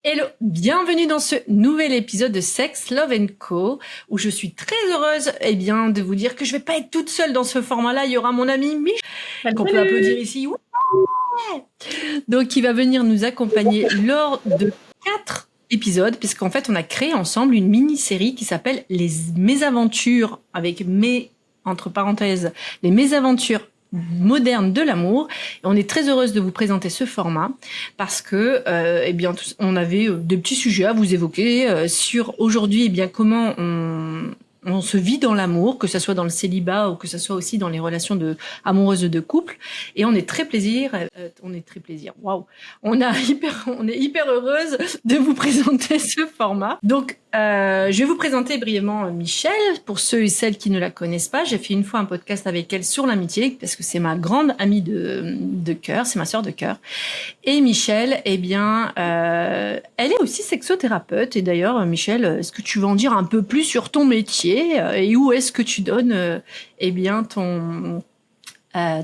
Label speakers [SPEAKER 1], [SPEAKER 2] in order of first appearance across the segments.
[SPEAKER 1] Hello, bienvenue dans ce nouvel épisode de Sex, Love Co, où je suis très heureuse de vous dire que je vais pas être toute seule dans ce format-là. Il y aura mon ami Michel, qu'on peut applaudir ici. Ouais. Donc, qui va venir nous accompagner lors de 4 épisodes, puisqu'en fait, on a créé ensemble une mini-série qui s'appelle Les Mésaventures, avec entre parenthèses, les mésaventures moderne de l'amour. Et on est très heureuse de vous présenter ce format parce que on avait des petits sujets à vous évoquer sur aujourd'hui comment on se vit dans l'amour, que ce soit dans le célibat ou que ce soit aussi dans les relations amoureuses de couple. Et on est très plaisir. Waouh, on est hyper heureuse de vous présenter ce format. Donc, je vais vous présenter brièvement Michel. Pour ceux et celles qui ne la connaissent pas, j'ai fait une fois un podcast avec elle sur l'amitié parce que c'est ma grande amie de cœur, c'est ma sœur de cœur. Et Michel, elle est aussi sexothérapeute. Et d'ailleurs, Michel, est-ce que tu veux en dire un peu plus sur ton métier et où est-ce que tu donnes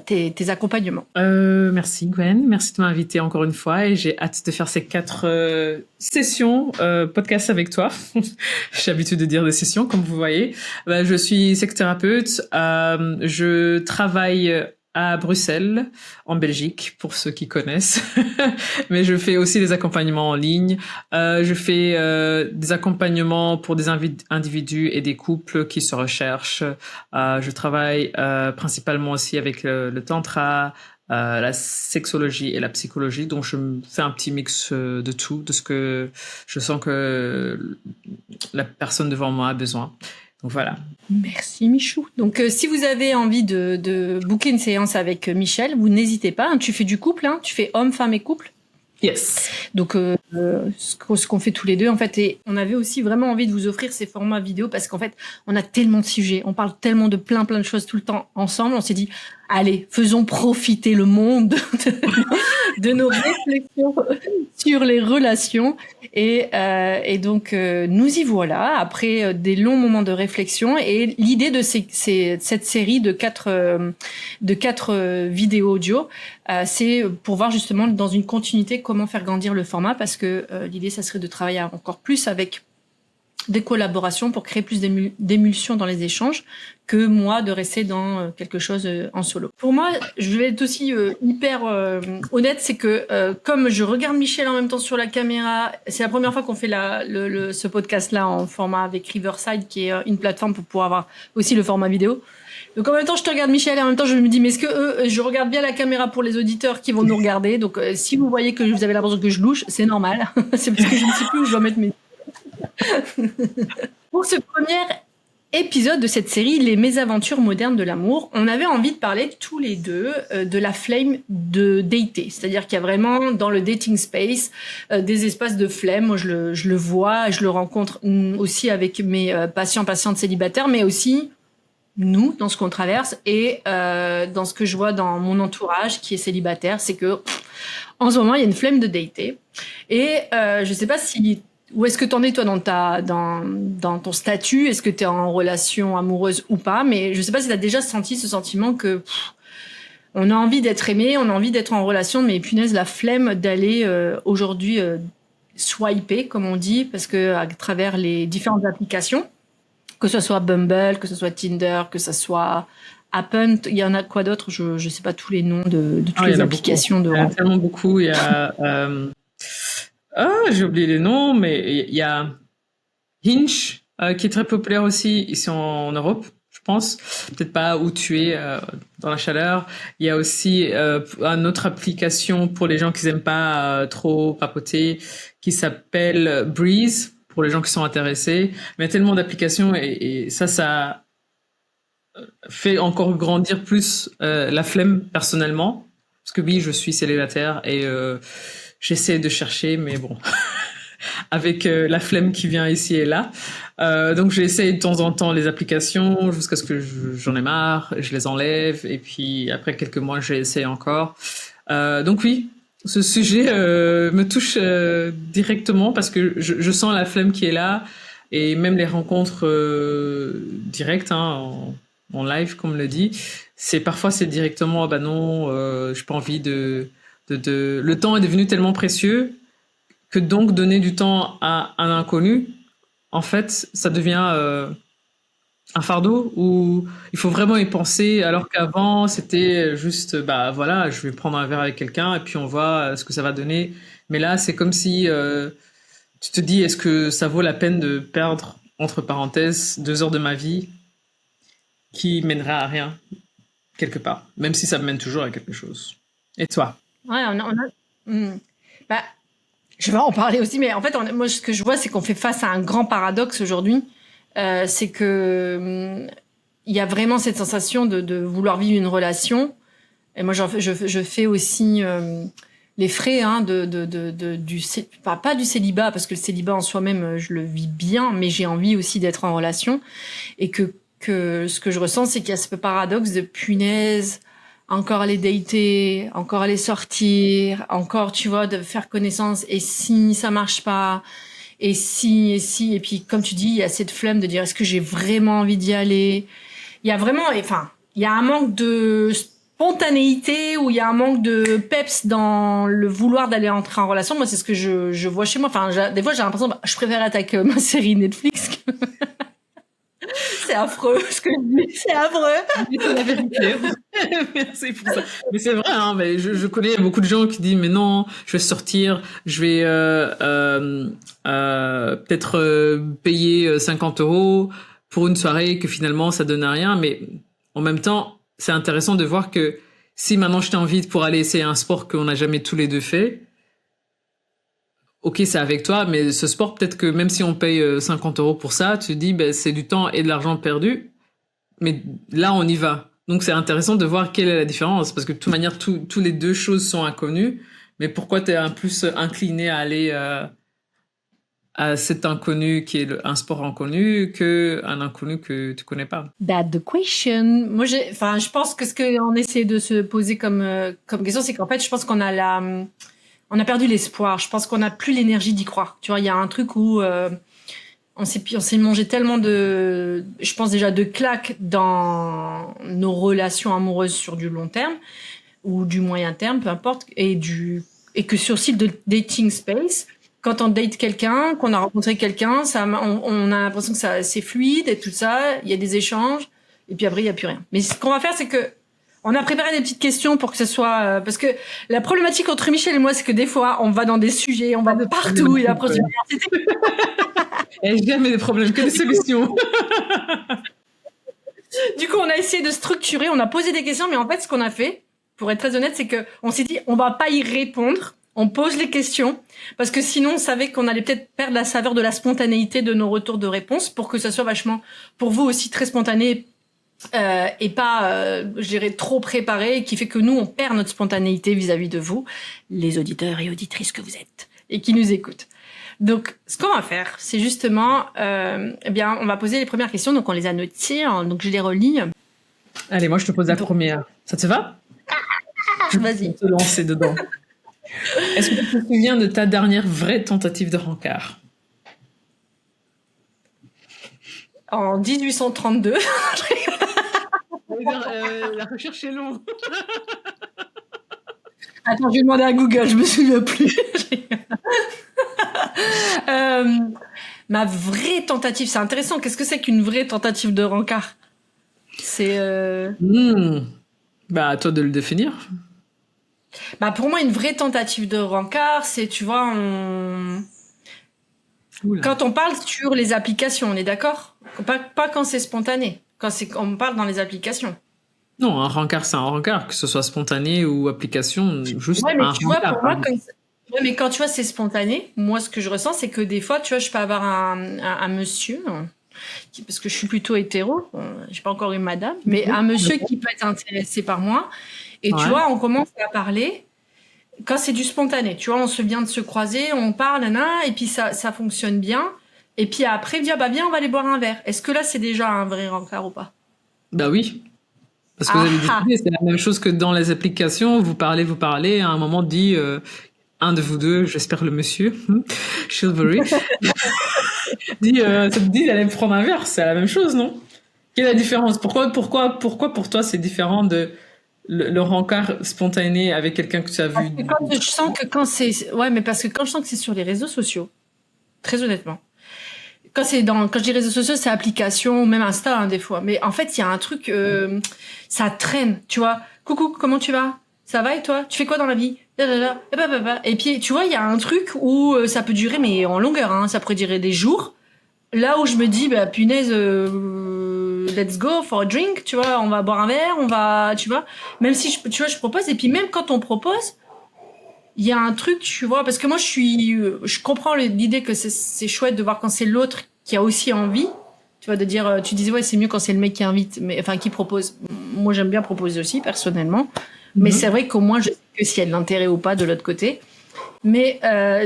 [SPEAKER 1] tes accompagnements?
[SPEAKER 2] Merci Gwen, merci de m'inviter encore une fois et j'ai hâte de faire ces 4 sessions podcast avec toi. J'ai l'habitude de dire des sessions comme vous voyez. Je suis sexothérapeute, je travaille à Bruxelles, en Belgique, pour ceux qui connaissent. Mais je fais aussi des accompagnements en ligne. Je fais des accompagnements pour des individus et des couples qui se recherchent. Je travaille principalement aussi avec le tantra, la sexologie et la psychologie. Donc, je fais un petit mix de tout, de ce que je sens que la personne devant moi a besoin. Donc voilà.
[SPEAKER 1] Merci Michou. Donc si vous avez envie de booker une séance avec Michel, vous n'hésitez pas. Tu fais du couple, tu fais homme, femme et couple.
[SPEAKER 2] Yes.
[SPEAKER 1] Donc ce qu'on fait tous les deux en fait, et on avait aussi vraiment envie de vous offrir ces formats vidéo parce qu'en fait on a tellement de sujets, on parle tellement de plein de choses tout le temps ensemble. On s'est dit allez, faisons profiter le monde de nos réflexions sur les relations. Et donc, nous y voilà, après des longs moments de réflexion. Et l'idée de cette série de 4 vidéos audio, c'est pour voir justement dans une continuité comment faire grandir le format. Parce que l'idée, ça serait de travailler encore plus avec des collaborations pour créer plus d'émulsion dans les échanges que moi de rester dans quelque chose en solo. Pour moi, je vais être aussi hyper honnête, c'est que comme je regarde Michel en même temps sur la caméra, c'est la première fois qu'on fait ce podcast-là en format avec Riverside, qui est une plateforme pour pouvoir avoir aussi le format vidéo. Donc en même temps, je te regarde Michel et en même temps, je me dis, mais est-ce que je regarde bien la caméra pour les auditeurs qui vont nous regarder? Donc si vous voyez que vous avez l'impression que je louche, c'est normal. C'est parce que je ne sais plus où je dois mettre mes... Pour ce premier épisode de cette série, Les mésaventures modernes de l'amour, on avait envie de parler tous les deux de la flemme de dater. C'est-à-dire qu'il y a vraiment dans le dating space des espaces de flemme. Moi, je le vois, je le rencontre aussi avec mes patientes célibataires, mais aussi nous, dans ce qu'on traverse et dans ce que je vois dans mon entourage qui est célibataire, c'est que en ce moment, il y a une flemme de dater. Et je sais pas si... Où est-ce que t'en es, toi, dans ton statut? Est-ce que t'es en relation amoureuse ou pas? Mais je sais pas si t'as déjà senti ce sentiment que on a envie d'être aimé, on a envie d'être en relation, mais punaise, la flemme d'aller aujourd'hui swiper, comme on dit, parce que à travers les différentes applications, que ce soit Bumble, que ce soit Tinder, que ce soit Happen, il y en a quoi d'autre? Je sais pas tous les noms de toutes les applications.
[SPEAKER 2] Il y en a tellement beaucoup. Il y a... j'ai oublié les noms, mais il y a Hinge, qui est très populaire aussi ici en Europe, je pense. Peut-être pas où tu es dans la chaleur. Il y a aussi une autre application pour les gens qui n'aiment pas trop papoter, qui s'appelle Breeze, pour les gens qui sont intéressés. Mais il y a tellement d'applications et ça fait encore grandir plus la flemme personnellement. Parce que oui, je suis célibataire et... j'essaie de chercher, mais bon, avec la flemme qui vient ici et là. Donc, j'essaie de temps en temps les applications jusqu'à ce que j'en ai marre, je les enlève, et puis après quelques mois, j'essaie encore. Donc oui, ce sujet me touche directement parce que je sens la flemme qui est là, et même les rencontres directes, en live, comme on le dit, parfois c'est directement, ah bah non, j'ai pas envie de... Le temps est devenu tellement précieux que donc donner du temps à un inconnu, en fait, ça devient un fardeau où il faut vraiment y penser, alors qu'avant, c'était juste, bah voilà, je vais prendre un verre avec quelqu'un et puis on voit ce que ça va donner. Mais là, c'est comme si tu te dis, est-ce que ça vaut la peine de perdre, entre parenthèses, 2 heures de ma vie qui mènera à rien, quelque part, même si ça me mène toujours à quelque chose. Et toi?
[SPEAKER 1] Ouais, bah, je vais en parler aussi, mais en fait, moi, ce que je vois, c'est qu'on fait face à un grand paradoxe aujourd'hui. C'est que il y a vraiment cette sensation de vouloir vivre une relation. Et moi, je fais aussi les frais pas du célibat, parce que le célibat en soi-même, je le vis bien, mais j'ai envie aussi d'être en relation. Et que ce que je ressens, c'est qu'il y a ce paradoxe de punaise, encore aller dater, encore aller sortir, encore, tu vois, de faire connaissance. Et si ça marche pas, et si, et puis comme tu dis, il y a cette flemme de dire est-ce que j'ai vraiment envie d'y aller. Il y a vraiment, enfin, il y a un manque de spontanéité ou il y a un manque de peps dans le vouloir d'aller entrer en relation. Moi, c'est ce que je vois chez moi. Enfin, des fois, j'ai l'impression, je préfère être avec ma série Netflix que... C'est affreux ce que je dis, c'est affreux.
[SPEAKER 2] Mais c'est la vérité. Merci pour ça. Mais c'est vrai, hein, mais je connais beaucoup de gens qui disent mais non, je vais sortir, je vais peut-être payer 50 € pour une soirée que finalement ça donne à rien. Mais en même temps, c'est intéressant de voir que si maintenant je t'invite pour aller essayer un sport qu'on n'a jamais tous les deux fait, ok, c'est avec toi, mais ce sport, peut-être que même si on paye 50 € pour ça, tu te dis, ben, c'est du temps et de l'argent perdu, mais là, on y va. Donc, c'est intéressant de voir quelle est la différence, parce que de toute manière, tous les deux choses sont inconnues, mais pourquoi tu es un plus incliné à aller à cet inconnu qui est un sport inconnu qu'un inconnu que tu connais pas?
[SPEAKER 1] That's the question. Moi, je pense que ce qu'on essaie de se poser comme question, c'est qu'en fait, je pense qu'on a on a perdu l'espoir. Je pense qu'on n'a plus l'énergie d'y croire. Tu vois, il y a un truc où on s'est mangé tellement je pense déjà de claques dans nos relations amoureuses sur du long terme ou du moyen terme, peu importe, et que sur site de dating space, quand on date quelqu'un, qu'on a rencontré quelqu'un, on a l'impression que c'est fluide et tout ça. Il y a des échanges et puis après il y a plus rien. Mais ce qu'on va faire, c'est que on a préparé des petites questions pour que ce soit... parce que la problématique entre Michel et moi, c'est que des fois, on va dans des sujets, on va de partout, et après,
[SPEAKER 2] il n'y a jamais de problème, que des solutions.
[SPEAKER 1] Du coup, on a essayé de structurer, on a posé des questions, mais en fait, ce qu'on a fait, pour être très honnête, c'est que on s'est dit, on va pas y répondre, on pose les questions, parce que sinon, on savait qu'on allait peut-être perdre la saveur de la spontanéité de nos retours de réponse, pour que ça soit vachement, pour vous aussi, très spontané, et pas, je dirais, trop préparé, qui fait que nous, on perd notre spontanéité vis-à-vis de vous, les auditeurs et auditrices que vous êtes, et qui nous écoutent. Donc, ce qu'on va faire, c'est justement, eh bien, on va poser les premières questions, donc on les a notées, donc je les relis.
[SPEAKER 2] Allez, moi, je te pose la première. Ça te va?
[SPEAKER 1] Vas-y.
[SPEAKER 2] Te lancer dedans. Est-ce que tu te souviens de ta dernière vraie tentative de rencard?
[SPEAKER 1] En 1832.
[SPEAKER 2] La recherche est longue.
[SPEAKER 1] Attends, je vais demander à Google, je me souviens plus. Ma vraie tentative, c'est intéressant. Qu'est-ce que c'est qu'une vraie tentative de rencard? C'est...
[SPEAKER 2] Bah, à toi de le définir.
[SPEAKER 1] Bah, pour moi, une vraie tentative de rencard, c'est, tu vois, quand on parle sur les applications, on est d'accord? Pas quand c'est spontané. On parle dans les applications.
[SPEAKER 2] Non, un rencard, c'est un rencard, que ce soit spontané ou application, juste
[SPEAKER 1] ouais, mais
[SPEAKER 2] un
[SPEAKER 1] tu vois,
[SPEAKER 2] rencard.
[SPEAKER 1] Pour moi, ouais, mais quand tu vois, c'est spontané, moi, ce que je ressens, c'est que des fois, tu vois, je peux avoir un monsieur, parce que je suis plutôt hétéro, j'ai pas encore eu madame, mais un monsieur qui peut être intéressé par moi, et tu vois, on commence à parler, quand c'est du spontané, tu vois, on se vient de se croiser, on parle, et puis ça fonctionne bien, et puis après, il me dit, ah bah viens, on va aller boire un verre. Est-ce que là, c'est déjà un vrai rencard ou pas?
[SPEAKER 2] Bah oui. Parce que vous avez dit, c'est la même chose que dans les applications, vous parlez, à un moment dit, un de vous deux, j'espère le monsieur, Chivalry, dit, ça te dit d'aller prendre un verre, c'est la même chose, non? Quelle est la différence? Pourquoi pour toi c'est différent de le rencard spontané avec quelqu'un que tu as vu.
[SPEAKER 1] Quand je sens que quand c'est, ouais, mais parce que quand je sens que c'est sur les réseaux sociaux, très honnêtement, quand je dis réseaux sociaux, c'est application, même Insta, hein, des fois. Mais en fait, il y a un truc, ça traîne, tu vois. Coucou, comment tu vas? Ça va et toi? Tu fais quoi dans la vie? Et puis, tu vois, il y a un truc où ça peut durer, mais en longueur, hein, ça pourrait durer des jours. Là où je me dis, bah, punaise, let's go for a drink, tu vois, on va boire un verre, on va, tu vois. Même si, tu vois, je propose, et puis même quand on propose, il y a un truc, tu vois, parce que moi, je comprends l'idée que c'est chouette de voir quand c'est l'autre qui a aussi envie, tu vois, de dire, tu disais, ouais, c'est mieux quand c'est le mec qui invite, mais, enfin, qui propose. Moi, j'aime bien proposer aussi, personnellement. Mais c'est vrai qu'au moins, je sais que s'il y a de l'intérêt ou pas de l'autre côté. Mais,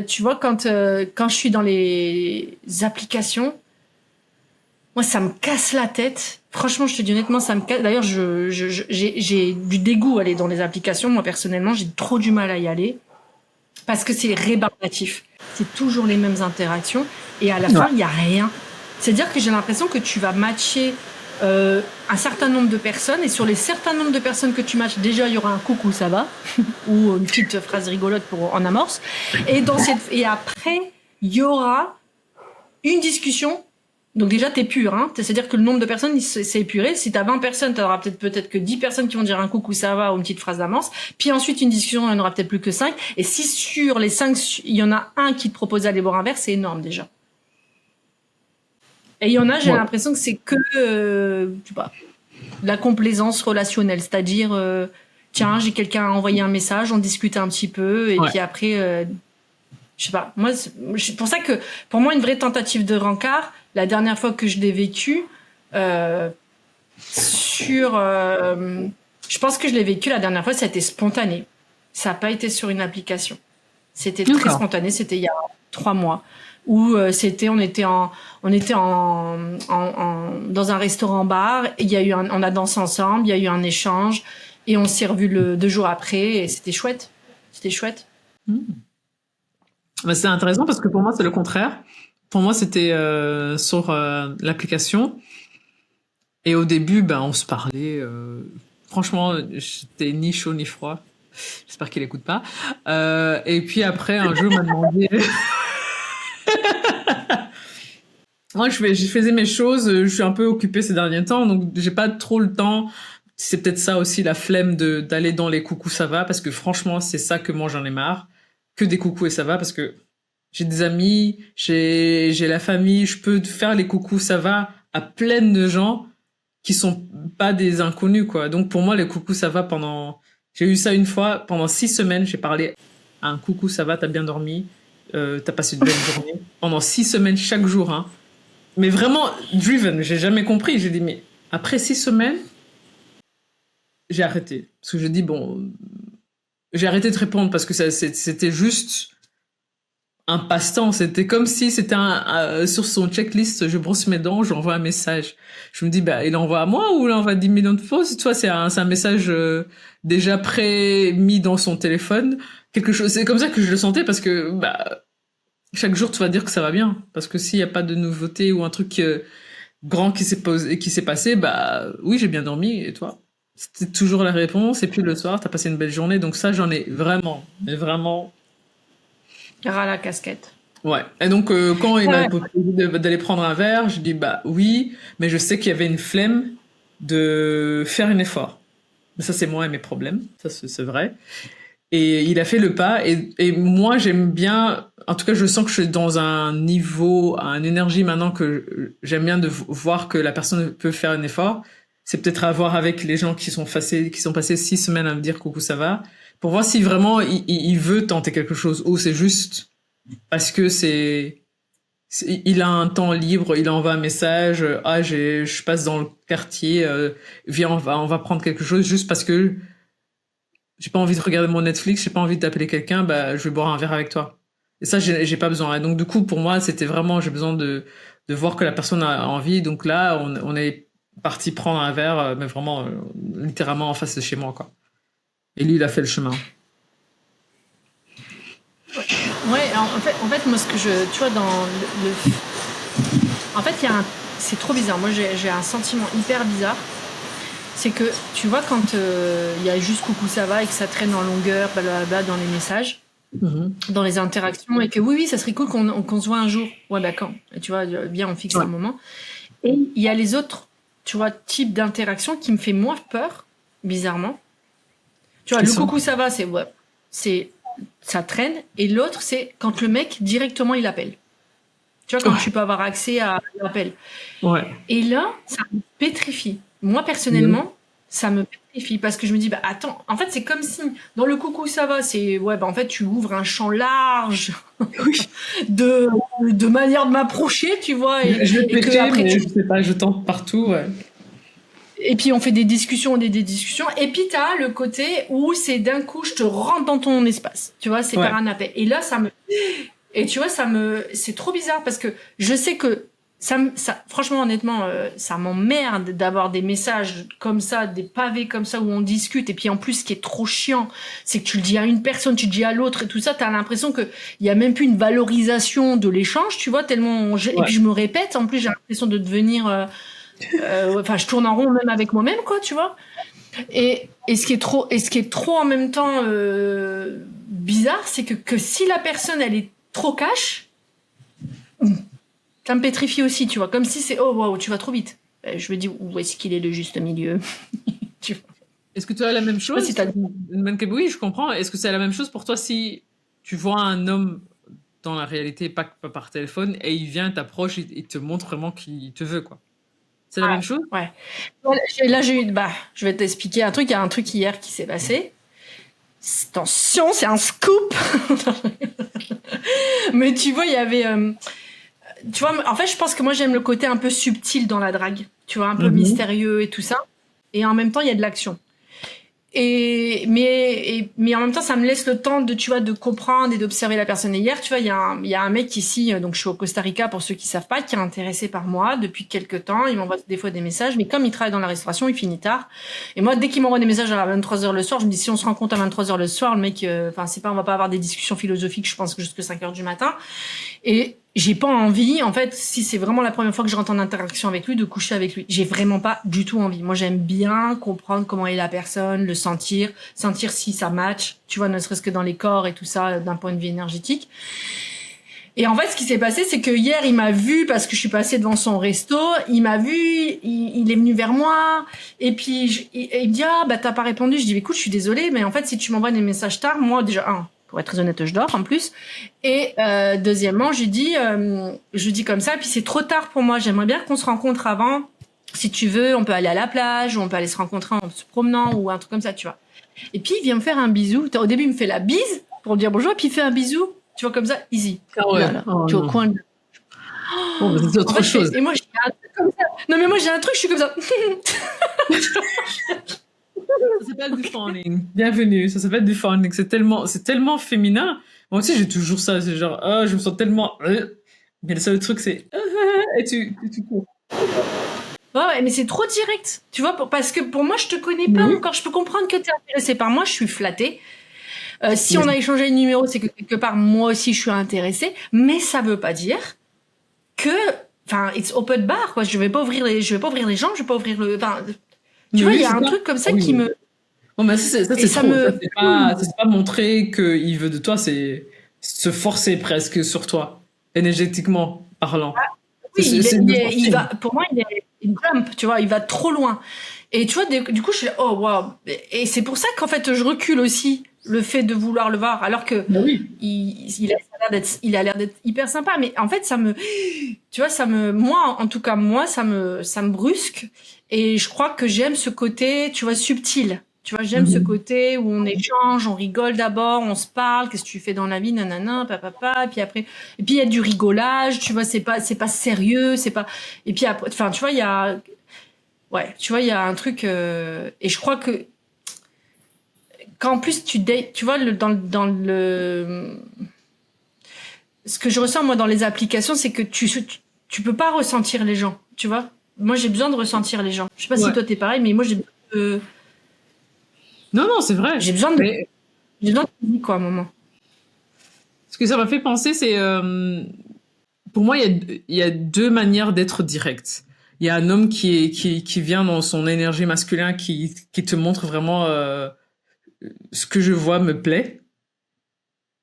[SPEAKER 1] tu vois, quand je suis dans les applications, moi, ça me casse la tête. Franchement, je te dis honnêtement, ça me casse. D'ailleurs, j'ai du dégoût à aller dans les applications. Moi, personnellement, j'ai trop du mal à y aller. Parce que c'est rébarbatif. C'est toujours les mêmes interactions. Et à la fin, il n'y a rien. C'est-à-dire que j'ai l'impression que tu vas matcher un certain nombre de personnes. Et sur les certains nombres de personnes que tu matches, déjà, il y aura un coucou, ça va. Ou une petite phrase rigolote en amorce. Et après, il y aura une discussion. Donc déjà, t'es pur, hein. C'est-à-dire que le nombre de personnes, c'est épuré. Si t'as 20 personnes, t'auras peut-être que 10 personnes qui vont dire un coucou, ça va, ou une petite phrase d'amorce. Puis ensuite, une discussion, il n'y en aura peut-être plus que 5. Et si sur les 5, il y en a un qui te propose d'aller boire un verre, c'est énorme, déjà. Et il y en a, j'ai l'impression que c'est que, je sais pas, la complaisance relationnelle. C'est-à-dire, tiens, j'ai quelqu'un à envoyer un message, on discute un petit peu, et puis après, je sais pas. Moi, c'est pour ça que, pour moi, une vraie tentative de rencard, la dernière fois que je l'ai vécu, je pense que je l'ai vécu la dernière fois, ça a été spontané. Ça n'a pas été sur une application. C'était très spontané, c'était il y a 3 mois. Où on était dans un restaurant-bar, on a dansé ensemble, il y a eu un échange, et on s'est revus 2 jours après, et c'était chouette. C'était chouette.
[SPEAKER 2] Bah, c'est intéressant parce que pour moi, c'est le contraire. Pour moi, c'était sur l'application. Et au début, ben, on se parlait. Franchement, j'étais ni chaud ni froid. J'espère qu'il écoute pas. Et puis après, un jour, il m'a demandé... Moi, je faisais mes choses. Je suis un peu occupée ces derniers temps, donc j'ai pas trop le temps. C'est peut-être ça aussi, la flemme d'aller dans les coucous ça va, parce que franchement, c'est ça que moi, j'en ai marre. Que des coucous et ça va, parce que j'ai des amis, j'ai la famille, je peux faire les coucous ça va à plein de gens qui sont pas des inconnus, quoi. Donc pour moi, les coucous ça va j'ai eu ça une fois, pendant 6 semaines, j'ai parlé à un coucou ça va, t'as bien dormi, t'as passé une belle journée. Pendant 6 semaines, chaque jour, hein. Mais vraiment driven, j'ai jamais compris. J'ai dit, mais après 6 semaines, j'ai arrêté. Parce que je dis, bon, j'ai arrêté de répondre parce que c'était juste un passe-temps. C'était comme si c'était sur son checklist, je brosse mes dents, j'envoie un message. Je me dis, bah, il envoie à moi ou il envoie 10 millions de fois. Tu vois, c'est un message déjà pré-mis dans son téléphone. Quelque chose. C'est comme ça que je le sentais parce que, bah, chaque jour, tu vas dire que ça va bien. Parce que s'il n'y a pas de nouveauté ou un truc grand qui s'est passé, bah, oui, j'ai bien dormi. Et toi? C'était toujours la réponse. Et puis le soir, t'as passé une belle journée. Donc ça, j'en ai vraiment, mais vraiment...
[SPEAKER 1] ras la casquette.
[SPEAKER 2] Ouais. Et donc, quand il m'a proposé d'aller prendre un verre, je dis, bah oui, mais je sais qu'il y avait une flemme de faire un effort. Mais ça, c'est moi et mes problèmes. Ça, c'est vrai. Et il a fait le pas. Et moi, j'aime bien... En tout cas, je sens que je suis dans un niveau, une énergie maintenant que j'aime bien de voir que la personne peut faire un effort. C'est peut-être à voir avec les gens qui sont passés 6 semaines à me dire coucou, ça va. Pour voir si vraiment il veut tenter quelque chose ou c'est juste parce que il a un temps libre, il envoie un message, je passe dans le quartier, viens, on va prendre quelque chose juste parce que j'ai pas envie de regarder mon Netflix, j'ai pas envie d'appeler quelqu'un, bah, je vais boire un verre avec toi. Et ça, j'ai pas besoin. Et donc, du coup, pour moi, c'était vraiment, j'ai besoin de voir que la personne a envie. Donc là, on est parti prendre un verre, mais vraiment, littéralement en face de chez moi, quoi. Et lui, il a fait le chemin.
[SPEAKER 1] Ouais, en fait, moi, ce que tu vois, en fait, c'est trop bizarre. Moi, j'ai un sentiment hyper bizarre. c'est que, tu vois, quand il y a juste coucou, ça va, et que ça traîne en longueur, blablabla, dans les messages, dans les interactions, et que oui, ça serait cool qu'on se voit un jour. Ouais, bah quand? Tu vois, bien, on fixe un moment. Et il y a les autres, tu vois, types d'interactions qui me fait moins peur, bizarrement. Tu vois, le coucou, ça va, ça traîne. Et l'autre, c'est quand le mec, directement, il appelle. Tu vois, quand tu peux avoir accès à l'appel.
[SPEAKER 2] Ouais.
[SPEAKER 1] Et là, ça me pétrifie. Moi, personnellement, ça me pétrifie parce que je me dis, bah attends, en fait, c'est comme si dans le coucou, ça va, en fait, tu ouvres un champ large de manière de m'approcher, tu vois. Et,
[SPEAKER 2] je vais
[SPEAKER 1] et
[SPEAKER 2] péter,
[SPEAKER 1] après,
[SPEAKER 2] mais je sais pas, je tente partout, ouais.
[SPEAKER 1] Et puis, on fait des discussions. Et puis, t'as le côté où c'est d'un coup, je te rentre dans ton espace. Tu vois, c'est par un appel. Et là, et tu vois, c'est trop bizarre parce que je sais que franchement, honnêtement, ça m'emmerde d'avoir des messages comme ça, des pavés comme ça où on discute. Et puis en plus, ce qui est trop chiant, c'est que tu le dis à une personne, tu le dis à l'autre et tout ça, t'as l'impression que il y a même plus une valorisation de l'échange, tu vois, tellement. Et puis je me répète. En plus, j'ai l'impression de devenir. Je tourne en rond même avec moi-même, quoi, tu vois. Et ce qui est trop en même temps bizarre, c'est que si la personne elle est trop cash, ça me pétrifie aussi, tu vois. Comme si c'est oh waouh, tu vas trop vite. Je me dis où est-ce qu'il est le juste milieu. Tu vois.
[SPEAKER 2] Est-ce que tu as la même chose
[SPEAKER 1] si
[SPEAKER 2] Oui, je comprends. Est-ce que c'est la même chose pour toi si tu vois un homme dans la réalité, pas par téléphone, et il vient, t'approche, il te montre vraiment qu'il te veut, quoi. C'est la même chose?
[SPEAKER 1] Ouais. Là, je vais t'expliquer un truc. Il y a un truc hier qui s'est passé. Attention, c'est un scoop. Mais tu vois, il y avait... tu vois, en fait, je pense que moi, j'aime le côté un peu subtil dans la drague. Tu vois, un peu mystérieux et tout ça. Et en même temps, il y a de l'action. Mais en même temps, ça me laisse le temps de comprendre et d'observer la personne. Et hier, tu vois, il y a un mec ici, donc je suis au Costa Rica pour ceux qui savent pas, qui est intéressé par moi depuis quelques temps. Il m'envoie des fois des messages, mais comme il travaille dans la restauration, il finit tard. Et moi, dès qu'il m'envoie des messages à 23h le soir, je me dis, si on se rencontre à 23h le soir, le mec, on va pas avoir des discussions philosophiques, je pense que jusque 5h du matin. Et j'ai pas envie, en fait, si c'est vraiment la première fois que je rentre en interaction avec lui, de coucher avec lui. J'ai vraiment pas du tout envie. Moi, j'aime bien comprendre comment est la personne, le sentir si ça match, tu vois, ne serait-ce que dans les corps et tout ça, d'un point de vue énergétique. Et en fait, ce qui s'est passé, c'est que hier, il m'a vu parce que je suis passée devant son resto. Il m'a vu, il est venu vers moi. Et puis, il me dit, ah, bah, t'as pas répondu. Je dis, écoute, je suis désolée, mais en fait, si tu m'envoies des messages tard, moi, déjà, pour être très honnête, je dors en plus. Et deuxièmement, je dis comme ça, puis c'est trop tard pour moi. J'aimerais bien qu'on se rencontre avant. Si tu veux, on peut aller à la plage, ou on peut aller se rencontrer en se promenant, ou un truc comme ça, tu vois. Et puis, il vient me faire un bisou. Au début, il me fait la bise pour dire bonjour, puis il fait un bisou, tu vois, comme ça, easy.
[SPEAKER 2] Ah ouais.
[SPEAKER 1] Là. Tu vois, au coin de...
[SPEAKER 2] c'est autre chose.
[SPEAKER 1] Et moi, j'ai un truc comme ça. Non, mais moi, j'ai un truc, je suis comme ça.
[SPEAKER 2] Ça s'appelle du fawning. Bienvenue, ça s'appelle du fawning. C'est tellement féminin. Moi aussi, j'ai toujours ça. C'est genre, je me sens tellement. Mais le seul truc, c'est. Et tu cours.
[SPEAKER 1] Ouais, mais c'est trop direct. Tu vois, parce que pour moi, je te connais pas encore. Je peux comprendre que tu es intéressé par moi. Je suis flattée. Si on a échangé le numéro, c'est que quelque part, moi aussi, je suis intéressée. Mais ça veut pas dire que. Enfin, it's open bar, quoi. Je vais pas ouvrir les jambes, je vais pas ouvrir le. Enfin, tu vois, il y a un truc comme ça qui me.
[SPEAKER 2] Bon, mais c'est trop. C'est pas montrer qu'il veut de toi, c'est se forcer presque sur toi, énergétiquement parlant.
[SPEAKER 1] Oui, pour moi, il est jump, tu vois, il va trop loin. Et tu vois, du coup, je suis là, oh, waouh. Et c'est pour ça qu'en fait, je recule aussi le fait de vouloir le voir, alors que il a l'air d'être hyper sympa. Mais en fait, tu vois, moi, en tout cas, ça me brusque. Et je crois que j'aime ce côté, tu vois, subtil. Tu vois, j'aime ce côté où on échange, on rigole d'abord, on se parle, qu'est-ce que tu fais dans la vie, nanana, papa, et puis il y a du rigolage, tu vois, c'est pas sérieux, c'est pas, et puis après, enfin, tu vois, il y a un truc, et je crois que, qu'en plus tu vois, dans le, ce que je ressens, moi, dans les applications, c'est que tu peux pas ressentir les gens, tu vois. Moi, j'ai besoin de ressentir les gens. Je sais pas si toi t'es pareil, mais moi, j'ai besoin de...
[SPEAKER 2] Non, c'est vrai.
[SPEAKER 1] J'ai besoin de physique, quoi, à un moment.
[SPEAKER 2] Ce que ça m'a fait penser, c'est... pour moi, il y a deux manières d'être direct. il y a un homme qui vient dans son énergie masculine, qui te montre vraiment ce que je vois me plaît,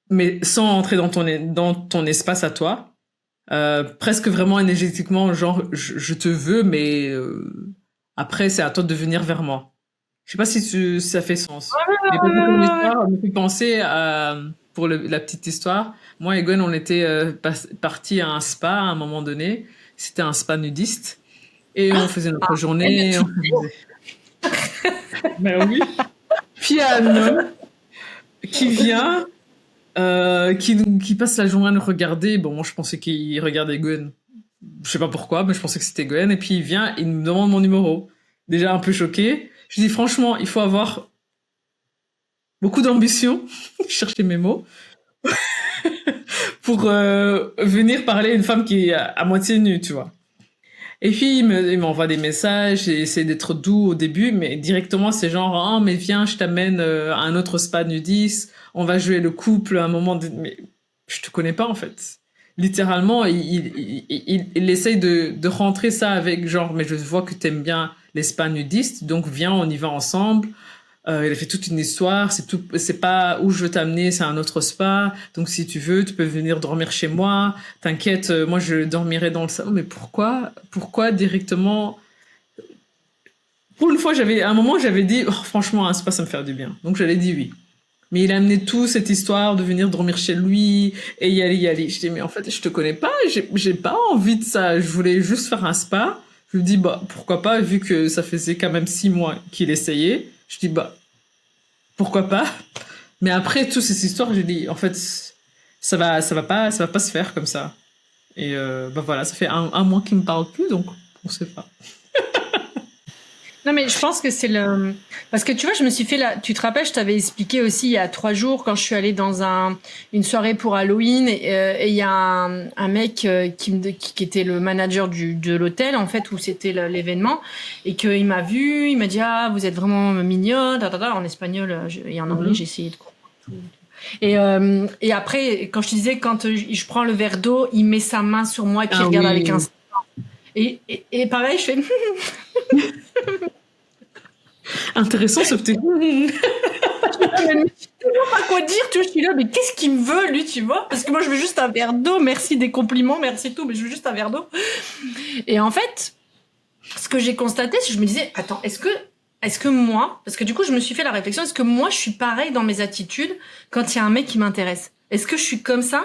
[SPEAKER 2] mais sans entrer dans ton espace à toi. Presque vraiment énergétiquement, genre, je te veux, mais après, c'est à toi de venir vers moi. Je sais pas si ça fait sens. Mais pour ton histoire, me fait penser à, pour la petite histoire, moi et Gwen, on était partis à un spa à un moment donné. C'était un spa nudiste. Et on faisait notre journée. Ben oui. Puis il y a un homme qui vient, qui passe la journée à nous regarder. Bon, moi je pensais qu'il regardait Gwen. Je sais pas pourquoi, mais je pensais que c'était Gwen. Et puis il vient, il me demande mon numéro. Déjà un peu choqué. Je dis franchement, il faut avoir beaucoup d'ambition, chercher mes mots, pour venir parler à une femme qui est à moitié nue, tu vois. Et puis il m'envoie des messages, et essaie d'être doux au début, mais directement c'est genre oh mais viens, je t'amène à un autre spa nudiste, on va jouer le couple à un moment mais je te connais pas en fait. Littéralement, il essaye de rentrer ça avec genre mais je vois que t'aimes bien les spas nudistes, donc viens, on y va ensemble. Il a fait toute une histoire, c'est pas où je veux t'amener, c'est un autre spa. Donc si tu veux, tu peux venir dormir chez moi. T'inquiète, moi je dormirai dans le salon. Mais pourquoi directement? Pour une fois, à un moment, j'avais dit, oh, franchement, un spa, ça me fait du bien. Donc j'allais dit oui. Mais il a amené tout cette histoire de venir dormir chez lui et y aller. Je dis, mais en fait, je te connais pas, j'ai pas envie de ça. Je voulais juste faire un spa. Je lui dis, bah, pourquoi pas, vu que ça faisait quand même 6 mois qu'il essayait. Je dis, bah, pourquoi pas? Mais après toutes ces histoires, j'ai dit, en fait, ça va pas se faire comme ça. Et bah voilà, ça fait un mois qu'il me parle plus, donc on sait pas.
[SPEAKER 1] Non, mais je pense que c'est le... Parce que tu vois, je me suis fait là... Tu te rappelles, je t'avais expliqué aussi il y a 3 jours quand je suis allée dans une soirée pour Halloween et il y a un mec qui était le manager de l'hôtel, en fait, où c'était l'événement, et qu'il m'a vu, il m'a dit « Ah, vous êtes vraiment mignonne, en espagnol et en anglais, j'ai essayé de comprendre. Et après, quand je te disais, quand je prends le verre d'eau, il met sa main sur moi et puis il regarde avec un... Et pareil, je fais...
[SPEAKER 2] Intéressant ce petit.
[SPEAKER 1] Je sais pas quoi dire, tu vois, je suis là, mais qu'est-ce qu'il me veut, lui, tu vois? Parce que moi, je veux juste un verre d'eau, merci des compliments, merci tout, mais je veux juste un verre d'eau. Et en fait, ce que j'ai constaté, c'est que je me disais, attends, est-ce que moi, parce que du coup, je me suis fait la réflexion, est-ce que moi, je suis pareil dans mes attitudes quand il y a un mec qui m'intéresse? Est-ce que je suis comme ça,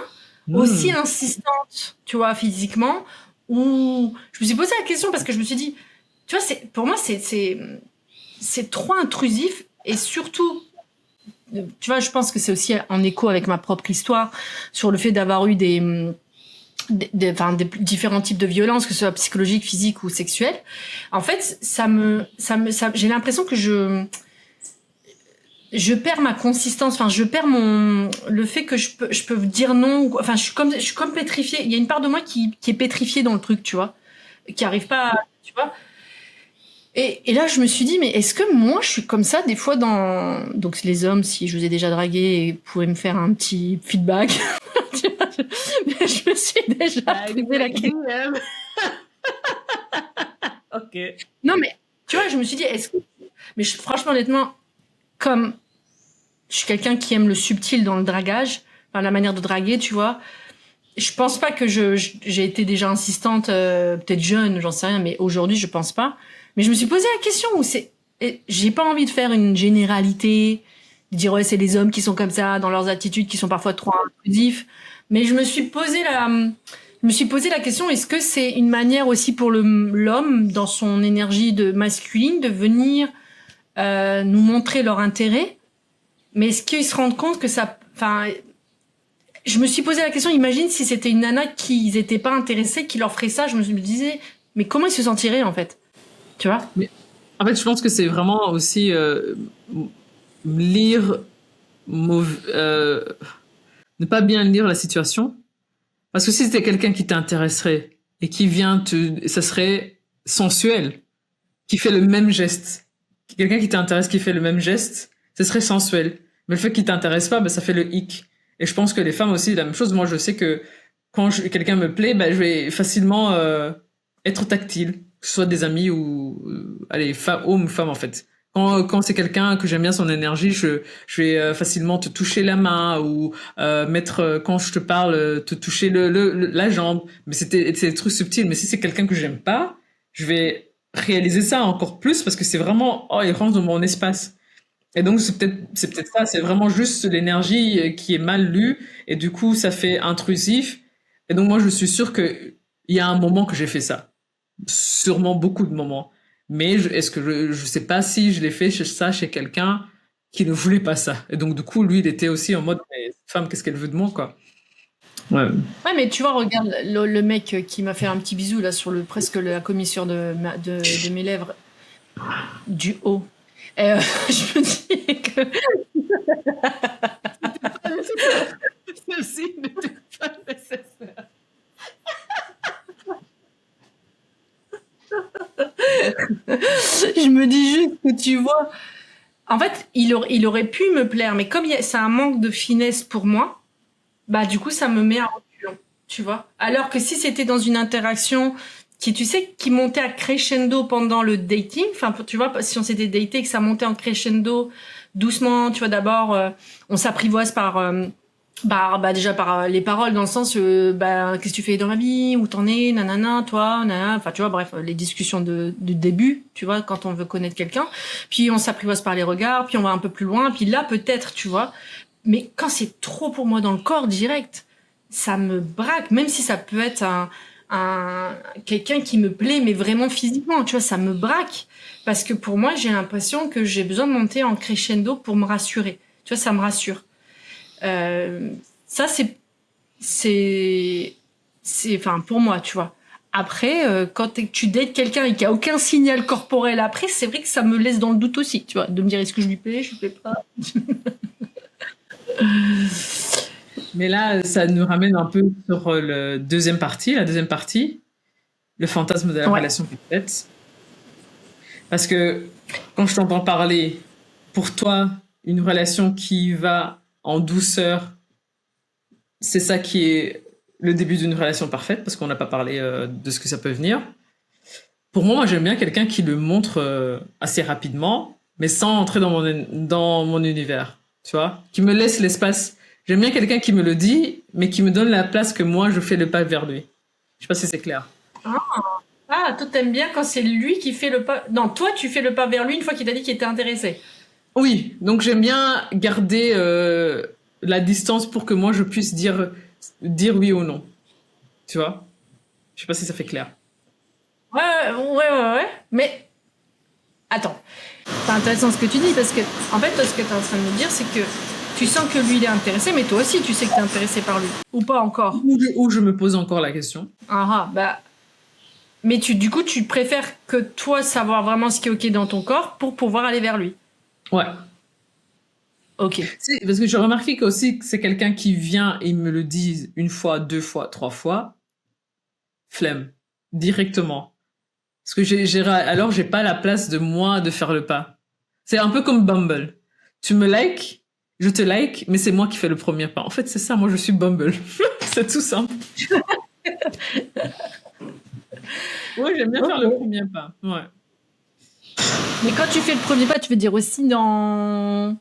[SPEAKER 1] aussi insistante, tu vois, physiquement, ou je me suis posé la question parce que je me suis dit, tu vois, pour moi, c'est trop intrusif et surtout, tu vois, je pense que c'est aussi en écho avec ma propre histoire sur le fait d'avoir eu des différents types de violences, que ce soit psychologique, physique ou sexuelle. En fait, j'ai l'impression que je perds ma consistance, enfin, je perds le fait que je peux dire non, enfin, je suis comme pétrifiée. Il y a une part de moi qui est pétrifiée dans le truc, tu vois, qui arrive pas, tu vois. Et là, je me suis dit, mais est-ce que moi, je suis comme ça des fois donc les hommes, si je vous ai déjà dragué, pouvaient me faire un petit feedback. Mais je me suis déjà posé la question.
[SPEAKER 2] Ok.
[SPEAKER 1] Non, mais tu vois, je me suis dit, mais franchement, honnêtement, comme je suis quelqu'un qui aime le subtil dans le dragage, enfin, la manière de draguer, tu vois, je pense pas que j'ai été déjà insistante, peut-être jeune, j'en sais rien, mais aujourd'hui, je pense pas. Mais je me suis posé la question j'ai pas envie de faire une généralité, de dire ouais, c'est les hommes qui sont comme ça, dans leurs attitudes qui sont parfois trop intrusifs. Mais je me suis posé la question, est-ce que c'est une manière aussi pour l'homme, dans son énergie de masculine, de venir nous montrer leur intérêt? Mais est-ce qu'ils se rendent compte que ça... Enfin, je me suis posé la question, imagine si c'était une nana qu'ils étaient pas intéressés, qui leur ferait ça, je me disais, mais comment ils se sentiraient en fait? Tu vois?
[SPEAKER 2] Mais, en fait, je pense que c'est vraiment aussi lire, ne pas bien lire la situation. Parce que si c'était quelqu'un qui t'intéresserait et qui vient ça serait sensuel, qui fait le même geste. Quelqu'un qui t'intéresse, qui fait le même geste, ce serait sensuel. Mais le fait qu'il t'intéresse pas, ça fait le hic. Et je pense que les femmes aussi, la même chose. Moi, je sais que quand quelqu'un me plaît, je vais facilement être tactile. que ce soit des amis ou allez, homme, femme en fait. Quand c'est quelqu'un que j'aime bien son énergie, je vais facilement te toucher la main ou quand je te parle, te toucher la jambe. Mais c'est des trucs subtils. Mais si c'est quelqu'un que j'aime pas, je vais réaliser ça encore plus parce que c'est vraiment, oh, il rentre dans mon espace. Et donc c'est peut-être ça, c'est vraiment juste l'énergie qui est mal lue et du coup ça fait intrusif. Et donc moi je suis sûre que il y a un moment que j'ai fait ça, sûrement beaucoup de moments. Mais est-ce que je sais pas si je l'ai fait chez quelqu'un qui ne voulait pas ça. Et donc du coup lui il était aussi en mode mais cette femme qu'est-ce qu'elle veut de moi quoi. Ouais.
[SPEAKER 1] Ouais, mais tu vois, regarde le mec qui m'a fait un petit bisou là sur presque la commissure de mes lèvres du haut. Et, je me dis que
[SPEAKER 2] Celle-ci n'était pas nécessaire.
[SPEAKER 1] je me dis juste que tu vois, en fait, il aurait pu me plaire, mais comme c'est un manque de finesse pour moi, bah du coup ça me met à reculons, tu vois. Alors que si c'était dans une interaction qui, tu sais, qui montait à crescendo pendant le dating, enfin tu vois, si on s'était daté et que ça montait en crescendo doucement, tu vois, d'abord on s'apprivoise par déjà par les paroles dans le sens qu'est-ce que tu fais dans la vie, où t'en es, nanana, toi, nanana, enfin tu vois, bref, les discussions de début, tu vois, quand on veut connaître quelqu'un, puis on s'apprivoise par les regards, puis on va un peu plus loin, puis là peut-être, tu vois, mais quand c'est trop pour moi dans le corps direct, ça me braque, même si ça peut être quelqu'un qui me plaît, mais vraiment physiquement, tu vois, ça me braque, parce que pour moi j'ai l'impression que j'ai besoin de monter en crescendo pour me rassurer, tu vois, ça me rassure. Ça enfin pour moi, tu vois. Après quand tu dates quelqu'un et qu'il n'y a aucun signal corporel après, c'est vrai que ça me laisse dans le doute aussi, tu vois, de me dire est-ce que je lui plais, je lui plais pas.
[SPEAKER 2] Mais là ça nous ramène un peu sur la deuxième partie, le fantasme de la relation parfaite. Parce que quand je t'entends parler, pour toi, une relation qui va en douceur, c'est ça qui est le début d'une relation parfaite, parce qu'on n'a pas parlé de ce que ça peut venir. Pour moi, j'aime bien quelqu'un qui le montre assez rapidement, mais sans entrer dans mon univers, tu vois, qui me laisse l'espace. J'aime bien quelqu'un qui me le dit, mais qui me donne la place que moi, je fais le pas vers lui. Je sais pas si c'est clair.
[SPEAKER 1] Ah, toi t'aimes bien quand c'est lui qui fait le pas. Non, toi tu fais le pas vers lui une fois qu'il t'a dit qu'il était intéressé.
[SPEAKER 2] Oui, donc j'aime bien garder la distance pour que moi je puisse dire oui ou non. Tu vois? Je sais pas si ça fait clair.
[SPEAKER 1] Ouais. Mais attends, c'est intéressant ce que tu dis parce que en fait, toi, ce que t'es en train de me dire, c'est que tu sens que lui il est intéressé, mais toi aussi tu sais que t'es intéressé par lui ou pas encore.
[SPEAKER 2] Ou je me pose encore la question.
[SPEAKER 1] Mais du coup tu préfères que toi savoir vraiment ce qui est ok dans ton corps pour pouvoir aller vers lui.
[SPEAKER 2] Ouais.
[SPEAKER 1] Ok.
[SPEAKER 2] Parce que j'ai remarqué qu'aussi que c'est quelqu'un qui vient et me le dit une fois, deux fois, trois fois. Flemme. Directement. Parce que alors j'ai pas la place de moi de faire le pas. C'est un peu comme Bumble. Tu me likes, je te like, mais c'est moi qui fais le premier pas. En fait, c'est ça, moi je suis Bumble. C'est tout simple. Oui, j'aime bien faire le premier pas. Ouais.
[SPEAKER 1] Mais quand tu fais le premier pas, tu veux dire aussi dans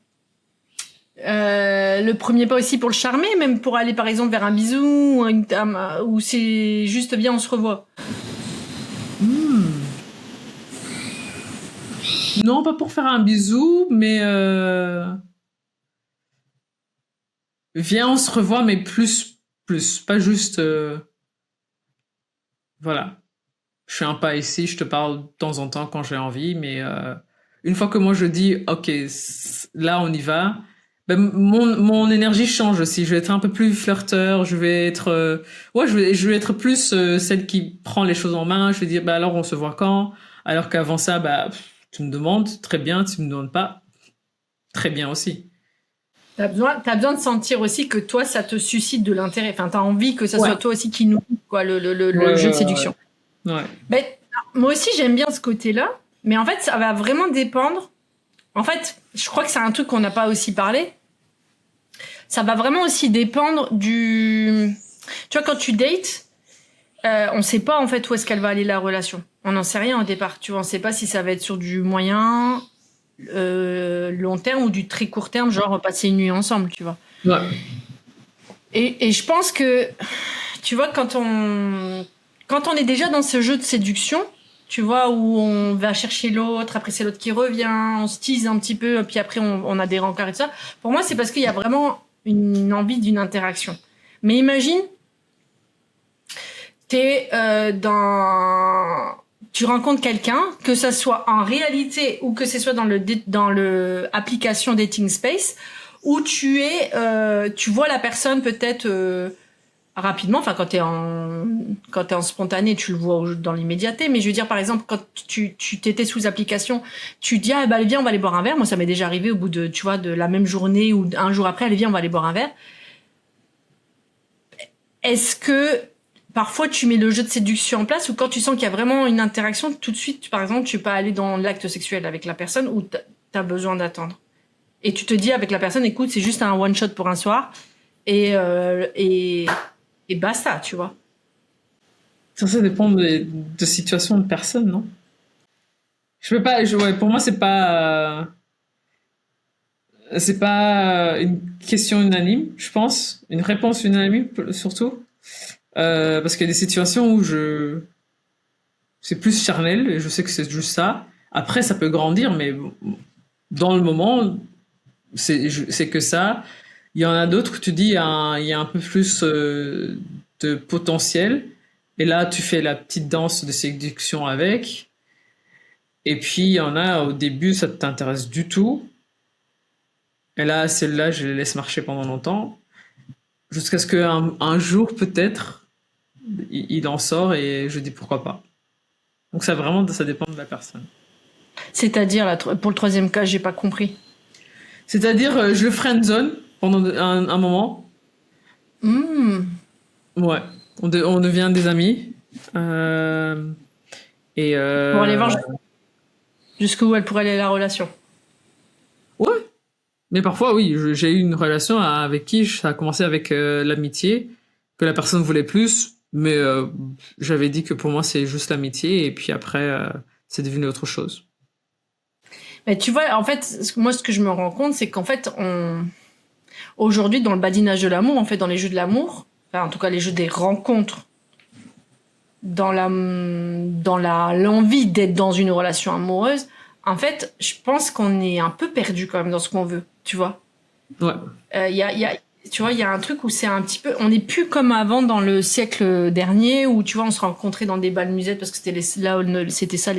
[SPEAKER 1] le premier pas aussi pour le charmer, même pour aller par exemple vers un bisou ou c'est juste viens on se revoit.
[SPEAKER 2] Non, pas pour faire un bisou, mais viens, on se revoit, mais plus, pas juste. Voilà. Je fais un pas ici, je te parle de temps en temps quand j'ai envie, mais une fois que moi je dis, ok, là on y va, ben, mon énergie change aussi. Je vais être un peu plus flirteur, je vais être, je vais être plus celle qui prend les choses en main. Je vais dire, bah alors on se voit quand? Alors qu'avant ça, bah tu me demandes, très bien. Tu me demandes pas, très bien aussi.
[SPEAKER 1] T'as besoin de sentir aussi que toi ça te suscite de l'intérêt. Enfin, t'as envie que ça soit toi aussi qui nourrit quoi le jeu de séduction.
[SPEAKER 2] Ouais.
[SPEAKER 1] Ben, moi aussi j'aime bien ce côté-là, mais en fait ça va vraiment dépendre. En fait, je crois que c'est un truc qu'on n'a pas aussi parlé. Ça va vraiment aussi dépendre du. Tu vois, quand tu dates, on sait pas en fait où est-ce qu'elle va aller la relation. On n'en sait rien au départ. Tu vois, on ne sait pas si ça va être sur du moyen, long terme ou du très court terme, genre passer une nuit ensemble, tu vois.
[SPEAKER 2] Ouais.
[SPEAKER 1] Et je pense que, tu vois, quand on est déjà dans ce jeu de séduction, tu vois, où on va chercher l'autre, après c'est l'autre qui revient, on se tease un petit peu, puis après on a des rencarts et tout ça. Pour moi, c'est parce qu'il y a vraiment une envie d'une interaction. Mais imagine, tu rencontres quelqu'un, que ça soit en réalité ou que ce soit dans le application dating space, où tu vois la personne peut-être rapidement, enfin quand t'es en spontané, tu le vois dans l'immédiateté, mais je veux dire par exemple quand tu t'étais sous application, tu dis ah bah viens on va aller boire un verre. Moi ça m'est déjà arrivé au bout de tu vois de la même journée ou un jour après, allez viens on va aller boire un verre. Est-ce que parfois tu mets le jeu de séduction en place ou quand tu sens qu'il y a vraiment une interaction, tout de suite par exemple tu peux aller dans l'acte sexuel avec la personne ou t'as besoin d'attendre et tu te dis avec la personne écoute c'est juste un one shot pour un soir et basta, tu vois.
[SPEAKER 2] Ça dépend de situation de personne, non? Je peux pas. Ouais, pour moi, c'est pas. C'est pas une question unanime, je pense. Une réponse unanime, surtout. Parce qu'il y a des situations où c'est plus charnel, et je sais que c'est juste ça. Après, ça peut grandir, mais dans le moment, c'est que ça. Il y en a d'autres que tu dis, il y a un peu plus de potentiel. Et là, tu fais la petite danse de séduction avec. Et puis, il y en a, au début, ça ne t'intéresse du tout. Et là, celle-là, je les laisse marcher pendant longtemps. Jusqu'à ce qu'un jour, peut-être, il en sort et je dis pourquoi pas. Donc, ça dépend de la personne.
[SPEAKER 1] C'est-à-dire, là, pour le troisième cas, j'ai pas compris.
[SPEAKER 2] C'est-à-dire, je le friendzone pendant un moment. Ouais. On devient des amis.
[SPEAKER 1] Pour aller voir jusqu'où elle pourrait aller la relation.
[SPEAKER 2] Ouais. Mais parfois, oui, j'ai eu une relation avec qui ça a commencé avec l'amitié, que la personne voulait plus, mais j'avais dit que pour moi, c'est juste l'amitié, et puis après, c'est devenu autre chose.
[SPEAKER 1] Mais tu vois, en fait, moi, ce que je me rends compte, c'est qu'en fait, aujourd'hui, dans le badinage de l'amour, en fait, dans les jeux de l'amour, enfin, en tout cas, les jeux des rencontres, dans l'envie d'être dans une relation amoureuse, en fait, je pense qu'on est un peu perdu quand même dans ce qu'on veut, tu vois.
[SPEAKER 2] Ouais.
[SPEAKER 1] Tu vois, il y a un truc où c'est un petit peu, on n'est plus comme avant dans le siècle dernier où tu vois, on se rencontrait dans des bals musettes parce que c'était ça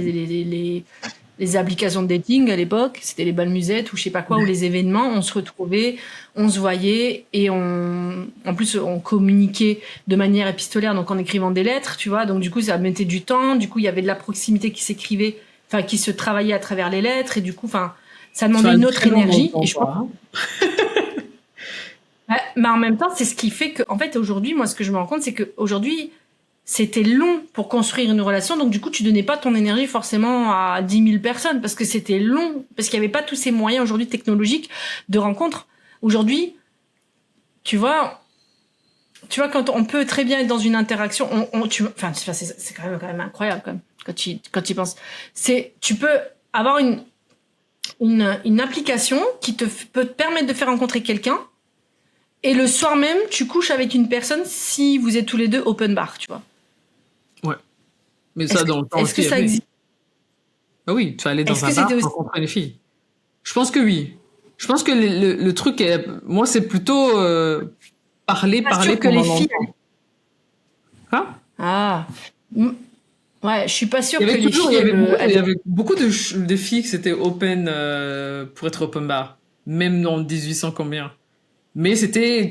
[SPEAKER 1] les applications de dating à l'époque, c'était les bals musettes ou je sais pas quoi, ou les événements, on se retrouvait, on se voyait et en plus on communiquait de manière épistolaire, donc en écrivant des lettres, tu vois, donc du coup ça mettait du temps, du coup il y avait de la proximité qui s'écrivait, enfin qui se travaillait à travers les lettres et du coup, enfin ça demandait une autre énergie et je pense. Mais en même temps, c'est ce qui fait que, en fait, aujourd'hui, moi, ce que je me rends compte, c'est qu'aujourd'hui, c'était long pour construire une relation. Donc, du coup, tu donnais pas ton énergie forcément à 10 000 personnes parce que c'était long, parce qu'il y avait pas tous ces moyens aujourd'hui technologiques de rencontre. Aujourd'hui, tu vois, quand on peut très bien être dans une interaction, c'est quand même incroyable, quand même, quand tu y penses. Tu peux avoir une application qui peut te permettre de faire rencontrer quelqu'un. Et le soir même, tu couches avec une personne si vous êtes tous les deux open bar, tu vois.
[SPEAKER 2] Ouais. Mais ça, dans le temps,
[SPEAKER 1] est-ce que ça existe?
[SPEAKER 2] Ah oui, tu vas aller dans un bar pour rencontrer une fille. Je pense que oui. Je pense que le truc, moi, c'est plutôt parler
[SPEAKER 1] que les filles.
[SPEAKER 2] Hein?
[SPEAKER 1] Ah. Ouais, je suis pas sûre que les filles.
[SPEAKER 2] Il y avait beaucoup de filles qui c'était open pour être open bar, même dans 1800 combien. Mais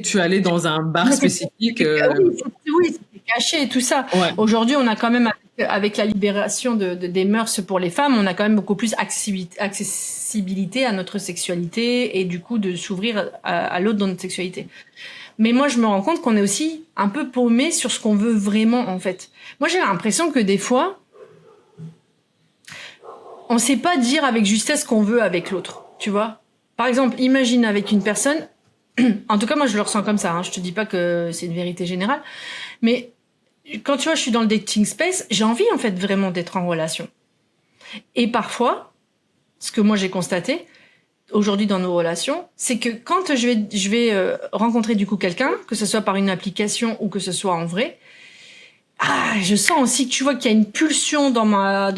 [SPEAKER 2] tu allais dans un bar spécifique.
[SPEAKER 1] Oui, c'était caché et tout ça. Ouais. Aujourd'hui, on a quand même, avec la libération des mœurs pour les femmes, on a quand même beaucoup plus accessibilité à notre sexualité et du coup de s'ouvrir à l'autre dans notre sexualité. Mais moi, je me rends compte qu'on est aussi un peu paumé sur ce qu'on veut vraiment, en fait. Moi, j'ai l'impression que des fois, on sait pas dire avec justesse ce qu'on veut avec l'autre, tu vois. Par exemple, imagine avec une personne, en tout cas, moi, je le ressens comme ça. Je te dis pas que c'est une vérité générale, mais quand tu vois, je suis dans le dating space, j'ai envie en fait vraiment d'être en relation. Et parfois, ce que moi j'ai constaté aujourd'hui dans nos relations, c'est que quand je vais rencontrer du coup quelqu'un, que ce soit par une application ou que ce soit en vrai, je sens aussi que tu vois qu'il y a une pulsion dans ma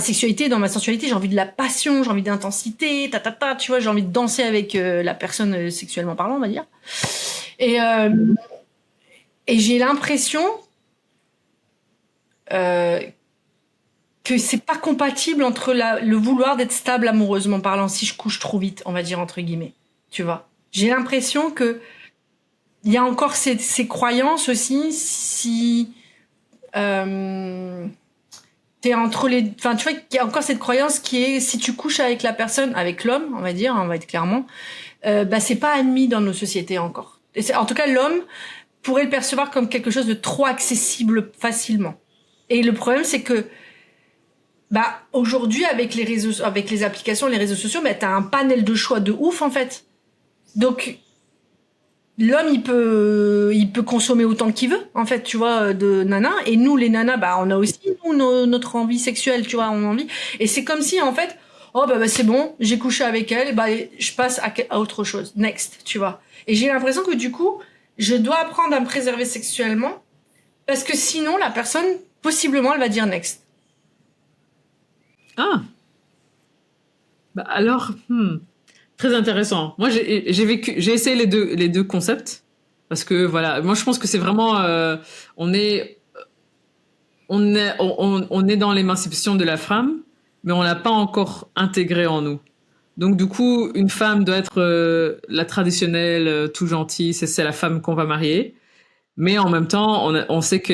[SPEAKER 1] sexualité, dans ma sensualité. J'ai envie de la passion, j'ai envie d'intensité, tu vois, j'ai envie de danser avec la personne sexuellement parlant, on va dire. Et, euh, et j'ai l'impression que c'est pas compatible entre le vouloir d'être stable amoureusement parlant si je couche trop vite, on va dire entre guillemets. Tu vois. J'ai l'impression que il y a encore ces croyances aussi si t'es entre les, enfin tu vois qu'il y a encore cette croyance qui est si tu couches avec la personne, avec l'homme, on va dire, on va être clairement, c'est pas admis dans nos sociétés encore. Et en tout cas, l'homme pourrait le percevoir comme quelque chose de trop accessible facilement. Et le problème, c'est que aujourd'hui, avec les réseaux, avec les applications, les réseaux sociaux, t'as un panel de choix de ouf en fait. Donc l'homme, il peut consommer autant qu'il veut, en fait, tu vois, de nanas. Et nous, les nanas, on a aussi, nous, notre envie sexuelle, tu vois, on a envie. Et c'est comme si, en fait, c'est bon, j'ai couché avec elle, je passe à autre chose. Next, tu vois. Et j'ai l'impression que, du coup, je dois apprendre à me préserver sexuellement, parce que sinon, la personne, possiblement, elle va dire next.
[SPEAKER 2] Ah, alors, très intéressant. Moi, j'ai essayé les deux concepts parce que voilà, moi je pense que c'est vraiment, on est dans l'émancipation de la femme, mais on l'a pas encore intégré en nous. Donc du coup, une femme doit être la traditionnelle, tout gentille, c'est la femme qu'on va marier. Mais en même temps, on sait que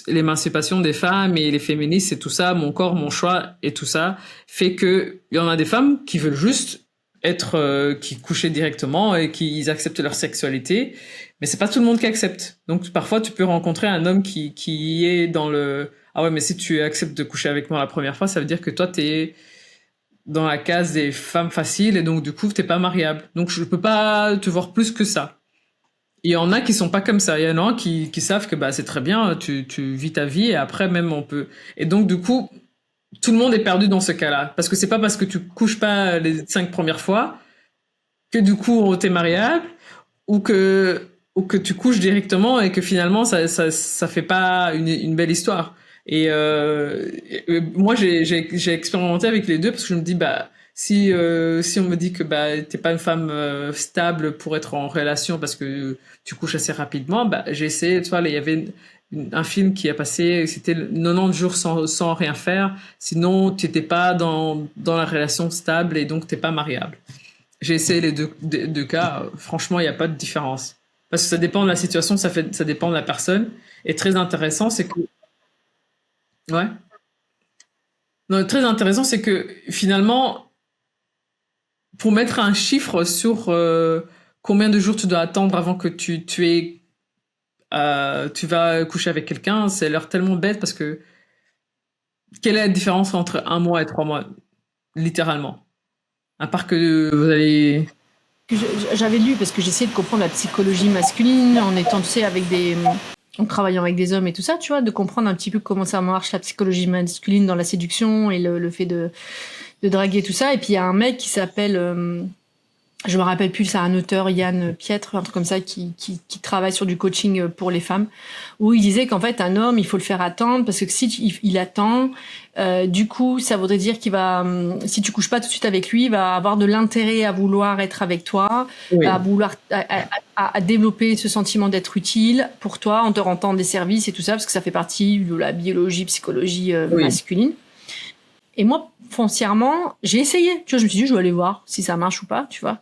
[SPEAKER 2] l'émancipation des femmes et les féministes et tout ça, mon corps, mon choix et tout ça, fait que il y en a des femmes qui veulent juste être, qui coucher directement et qui acceptent leur sexualité. Mais c'est pas tout le monde qui accepte. Donc parfois, tu peux rencontrer un homme qui est dans le ah ouais, mais si tu acceptes de coucher avec moi la première fois, ça veut dire que toi t'es dans la case des femmes faciles et donc du coup t'es pas mariable. Donc je peux pas te voir plus que ça. Il y en a qui sont pas comme ça. Il y en a qui savent que c'est très bien, tu vis ta vie et après même on peut. Et donc du coup, tout le monde est perdu dans ce cas-là. Parce que c'est pas parce que tu couches pas les 5 premières fois que du coup t'es mariable ou que tu couches directement et que finalement ça fait pas une belle histoire. Moi j'ai expérimenté avec les deux parce que je me dis si on me dit que t'es pas une femme stable pour être en relation parce que tu couches assez rapidement, j'ai essayé. Tu vois, il y avait un film qui a passé, c'était 90 jours sans rien faire. Sinon, tu n'étais pas dans la relation stable et donc t'es pas mariable. J'ai essayé les deux cas. Franchement, il n'y a pas de différence parce que ça dépend de la situation, ça dépend de la personne. Et très intéressant, c'est que ouais. Non, très intéressant, c'est que finalement pour mettre un chiffre sur combien de jours tu dois attendre avant que tu vas coucher avec quelqu'un, c'est l'air tellement bête parce que quelle est la différence entre 1 mois et 3 mois, littéralement? À part que vous allez...
[SPEAKER 1] J'avais lu, parce que j'essayais de comprendre la psychologie masculine en étant, tu sais, en travaillant avec des hommes et tout ça, tu vois, de comprendre un petit peu comment ça marche la psychologie masculine dans la séduction et le fait de draguer tout ça. Et puis il y a un mec qui s'appelle, je me rappelle plus, c'est un auteur, Yann Pietre, un truc comme ça, qui travaille sur du coaching pour les femmes, où il disait qu'en fait un homme, il faut le faire attendre parce que si il attend, du coup ça voudrait dire qu'il va, si tu couches pas tout de suite avec lui, il va avoir de l'intérêt à vouloir être avec toi,
[SPEAKER 2] Oui.
[SPEAKER 1] à vouloir à développer ce sentiment d'être utile pour toi en te rendant des services et tout ça, parce que ça fait partie de la biologie, psychologie masculine. Et moi, foncièrement, j'ai essayé. Tu vois, je me suis dit, je vais aller voir si ça marche ou pas, tu vois.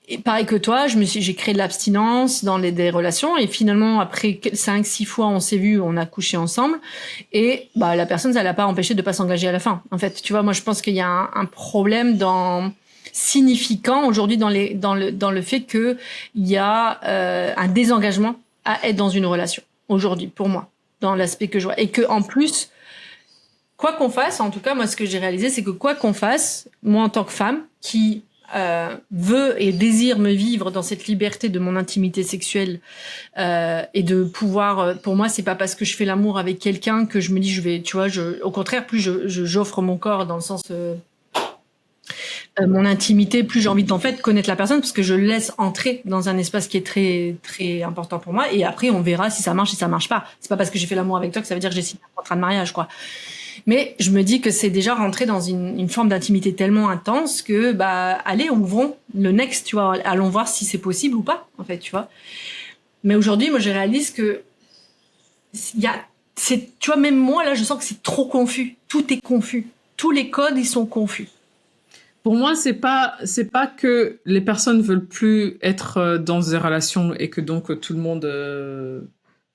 [SPEAKER 1] Et pareil que toi, j'ai créé de l'abstinence dans des relations. Et finalement, après 5-6 fois, on s'est vu, on a couché ensemble. Et la personne, ça l'a pas empêché de pas s'engager à la fin. En fait, tu vois, moi, je pense qu'il y a un problème significant aujourd'hui dans le fait que il y a un désengagement à être dans une relation aujourd'hui, pour moi, dans l'aspect que je vois. Et que en plus, quoi qu'on fasse, en tout cas, moi, ce que j'ai réalisé, c'est que quoi qu'on fasse, moi, en tant que femme, qui veut et désire me vivre dans cette liberté de mon intimité sexuelle et de pouvoir, pour moi, c'est pas parce que je fais l'amour avec quelqu'un que je me dis je vais, tu vois, au contraire, plus j'offre mon corps dans le sens mon intimité, plus j'ai envie d'en fait connaître la personne parce que je laisse entrer dans un espace qui est très très important pour moi et après on verra si ça marche, si ça marche pas. C'est pas parce que j'ai fait l'amour avec toi que ça veut dire que j'ai signé un contrat de mariage, quoi. Mais je me dis que c'est déjà rentrer dans une forme d'intimité tellement intense que, bah, allez, ouvrons le next, tu vois, allons voir si c'est possible ou pas, en fait, tu vois. Mais aujourd'hui, moi, je réalise que tu vois, même moi, là, je sens que c'est trop confus. Tout est confus. Tous les codes, ils sont confus.
[SPEAKER 2] Pour moi, c'est pas que les personnes veulent plus être dans des relations et que donc tout le monde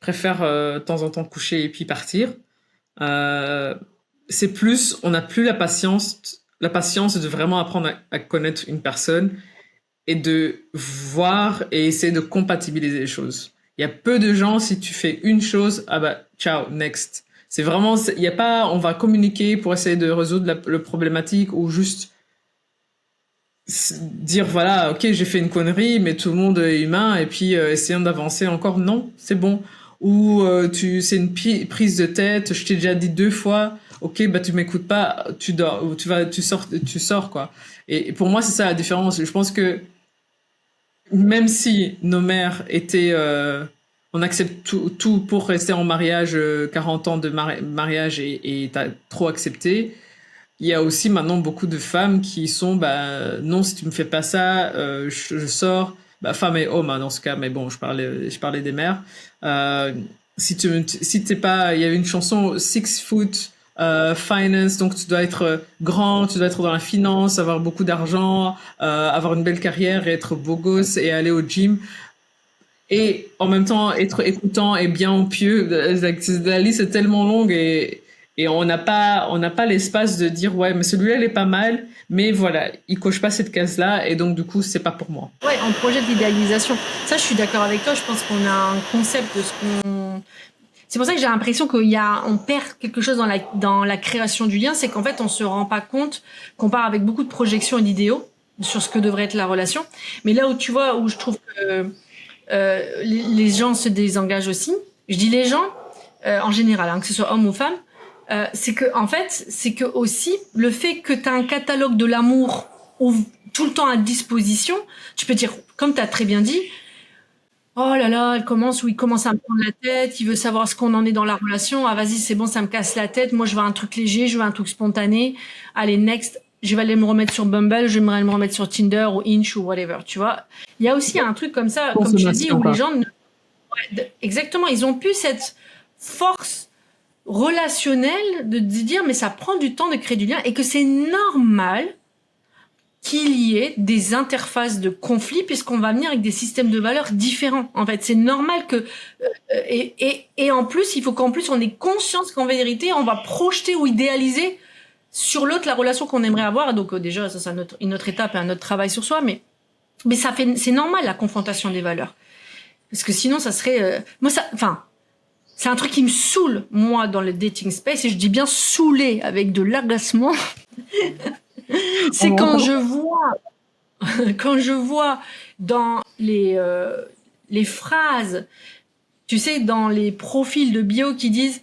[SPEAKER 2] préfère de temps en temps coucher et puis partir. C'est plus, on n'a plus la patience de vraiment apprendre à connaître une personne et de voir et essayer de compatibiliser les choses. Il y a peu de gens, si tu fais une chose, ah bah, ciao, next. C'est vraiment, il y a pas, on va communiquer pour essayer de résoudre le problématique ou juste dire voilà, ok, j'ai fait une connerie, mais tout le monde est humain et puis essayons d'avancer encore. Non, c'est bon. Ou c'est une prise de tête, je t'ai déjà dit 2 fois, ok, bah tu m'écoutes pas, tu dors, ou tu sors quoi. Et pour moi, c'est ça la différence. Je pense que même si nos mères étaient, on accepte tout pour rester en mariage, 40 ans de mariage et t'as trop accepté. Il y a aussi maintenant beaucoup de femmes qui sont, bah, non, si tu me fais pas ça, je sors. Bah, femme et homme, hein, dans ce cas, mais bon, je parlais des mères. Si t'es pas, il y a une chanson 6 foot finance, donc tu dois être grand, tu dois être dans la finance, avoir beaucoup d'argent, avoir une belle carrière, et être beau gosse et aller au gym. Et en même temps, être écoutant et bien pieux. La liste est tellement longue et on n'a pas l'espace de dire ouais, mais celui-là il est pas mal, mais voilà, il coche pas cette case-là et donc du coup c'est pas pour moi.
[SPEAKER 1] Ouais, on projette l'idéalisation. Ça, je suis d'accord avec toi. Je pense qu'on a un concept de ce qu'on. C'est pour ça que j'ai l'impression on perd quelque chose dans la création du lien, c'est qu'en fait on se rend pas compte qu'on part avec beaucoup de projections et d'idéaux sur ce que devrait être la relation. Mais là où tu vois, où je trouve que les gens se désengagent aussi. Je dis les gens en général, hein, que ce soit homme ou femme. C'est que aussi le fait que tu as un catalogue de l'amour tout le temps à disposition, tu peux dire, comme tu as très bien dit, oh là là, il commence à me prendre la tête, il veut savoir ce qu'on en est dans la relation, ah vas-y, c'est bon, ça me casse la tête, moi je veux un truc léger, je veux un truc spontané, allez, next, je vais aller me remettre sur Bumble, je vais aller me remettre sur Tinder ou Hinge ou whatever, tu vois. Il y a aussi un truc comme ça, comme tu dis, où les gens, exactement, ils ont plus cette force relationnelle de dire mais ça prend du temps de créer du lien et que c'est normal qu'il y ait des interfaces de conflit puisqu'on va venir avec des systèmes de valeurs différents. En fait, c'est normal que et en plus, il faut qu'en plus on ait conscience qu'en vérité, on va projeter ou idéaliser sur l'autre la relation qu'on aimerait avoir. Donc déjà, ça c'est une autre étape et un autre travail sur soi, mais c'est normal la confrontation des valeurs. Parce que sinon ça serait c'est un truc qui me saoule, moi, dans le dating space, et je dis bien saoulé avec de l'agacement. C'est quand je vois dans les phrases, tu sais, dans les profils de bio qui disent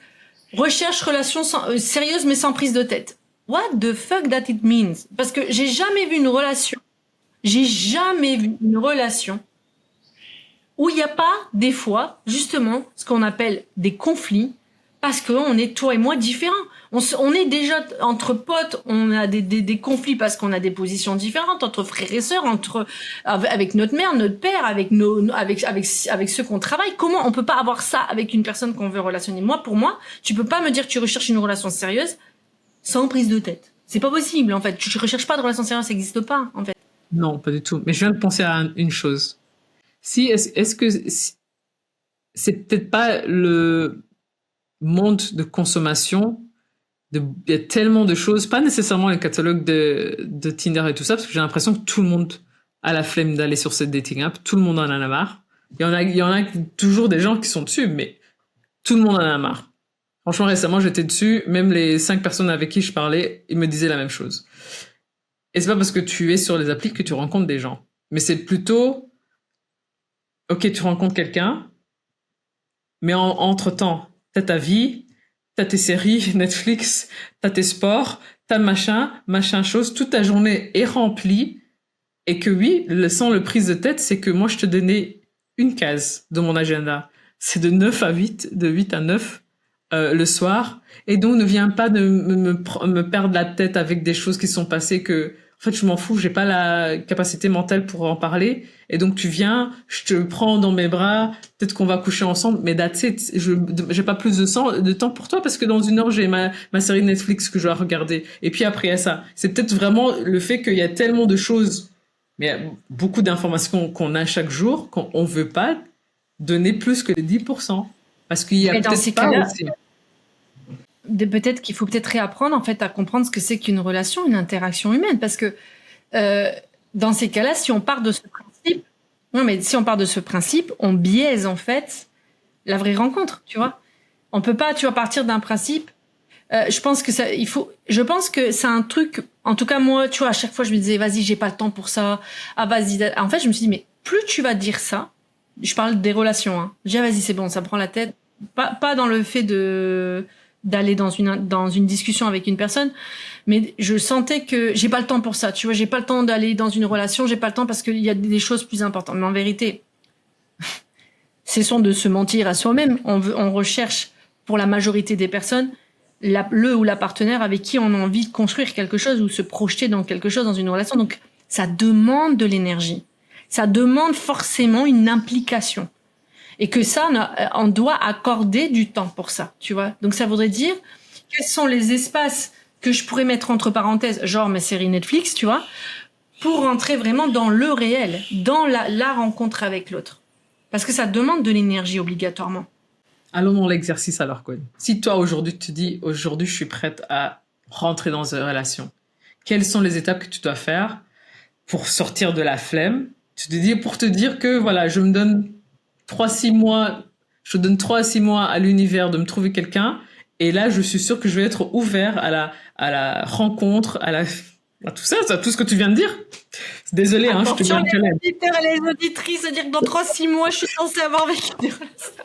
[SPEAKER 1] recherche relation sérieuse mais sans prise de tête. What the fuck that it means? Parce que j'ai jamais vu une relation où il n'y a pas, des fois, justement, ce qu'on appelle des conflits, parce qu'on est, toi et moi, différents. On est déjà, entre potes, on a des conflits parce qu'on a des positions différentes, entre frères et sœurs, avec notre mère, notre père, avec ceux qu'on travaille. Comment on peut pas avoir ça avec une personne qu'on veut relationner? Pour moi, tu peux pas me dire que tu recherches une relation sérieuse sans prise de tête. C'est pas possible, en fait. Tu recherches pas de relation sérieuse, ça n'existe pas, en fait.
[SPEAKER 2] Non, pas du tout. Mais je viens de penser à une chose. Est-ce que c'est peut-être pas le monde de consommation il y a tellement de choses, pas nécessairement le catalogue de Tinder et tout ça, parce que j'ai l'impression que tout le monde a la flemme d'aller sur cette dating app, tout le monde en a marre. Il y en a toujours des gens qui sont dessus, mais tout le monde en a marre. Franchement, récemment, j'étais dessus, même les 5 personnes avec qui je parlais, ils me disaient la même chose. Et c'est pas parce que tu es sur les applis que tu rencontres des gens. Mais c'est plutôt, ok, tu rencontres quelqu'un, mais entre-temps, t'as ta vie, t'as tes séries Netflix, t'as tes sports, t'as machin chose, toute ta journée est remplie. Et que oui, sans le prise de tête, c'est que moi, je te donnais une case de mon agenda. C'est de 9 à 8, de 8 à 9 le soir. Et donc, ne viens pas de me perdre la tête avec des choses qui sont passées que, en fait, je m'en fous, j'ai pas la capacité mentale pour en parler. Et donc, tu viens, je te prends dans mes bras, peut-être qu'on va coucher ensemble, mais that's it. J'ai pas plus de temps pour toi parce que dans 1 heure, j'ai ma série Netflix que je dois regarder. Et puis après, il y a ça. C'est peut-être vraiment le fait qu'il y a tellement de choses, mais il y a beaucoup d'informations qu'on a chaque jour qu'on veut pas donner plus que les 10%. Parce qu'il y a peut-être pas aussi.
[SPEAKER 1] Peut-être qu'il faut peut-être réapprendre en fait à comprendre ce que c'est qu'une relation, une interaction humaine, parce que dans ces cas-là, si on part de ce principe, on biaise en fait la vraie rencontre, tu vois. On peut pas, tu vois, partir d'un principe. Je pense que c'est un truc. En tout cas, moi, tu vois, à chaque fois, je me disais, vas-y, j'ai pas le temps pour ça. Ah, vas-y. En fait, je me suis dit, mais plus tu vas dire ça, je parle des relations. Hein. Je dis, ah, vas-y, c'est bon, ça me prend la tête. Pas dans le fait d'aller dans une discussion avec une personne, mais je sentais que j'ai pas le temps pour ça. Tu vois, j'ai pas le temps d'aller dans une relation. J'ai pas le temps parce qu'il y a des choses plus importantes. Mais en vérité, cessons de se mentir à soi-même. On recherche pour la majorité des personnes le ou la partenaire avec qui on a envie de construire quelque chose ou se projeter dans quelque chose, dans une relation. Donc, ça demande de l'énergie. Ça demande forcément une implication. Et que ça, on doit accorder du temps pour ça, tu vois. Donc, ça voudrait dire quels sont les espaces que je pourrais mettre entre parenthèses, genre mes séries Netflix, tu vois, pour rentrer vraiment dans le réel, dans la rencontre avec l'autre. Parce que ça demande de l'énergie obligatoirement.
[SPEAKER 2] Allons dans l'exercice alors, Gwen. Si toi, aujourd'hui, tu te dis, aujourd'hui, je suis prête à rentrer dans une relation, quelles sont les étapes que tu dois faire pour sortir de la flemme? Tu te dis, pour te dire que, voilà, je me donne 3-6 mois, je donne 3 à 6 mois à l'univers de me trouver quelqu'un, et là, je suis sûre que je vais être ouvert à la rencontre, à tout ça, tout ce que tu viens de dire. Désolée, hein, je te dis un challenge.
[SPEAKER 1] Les auditeurs et les auditrices, dire que dans 3-6 mois, je suis censée avoir vécu des relations.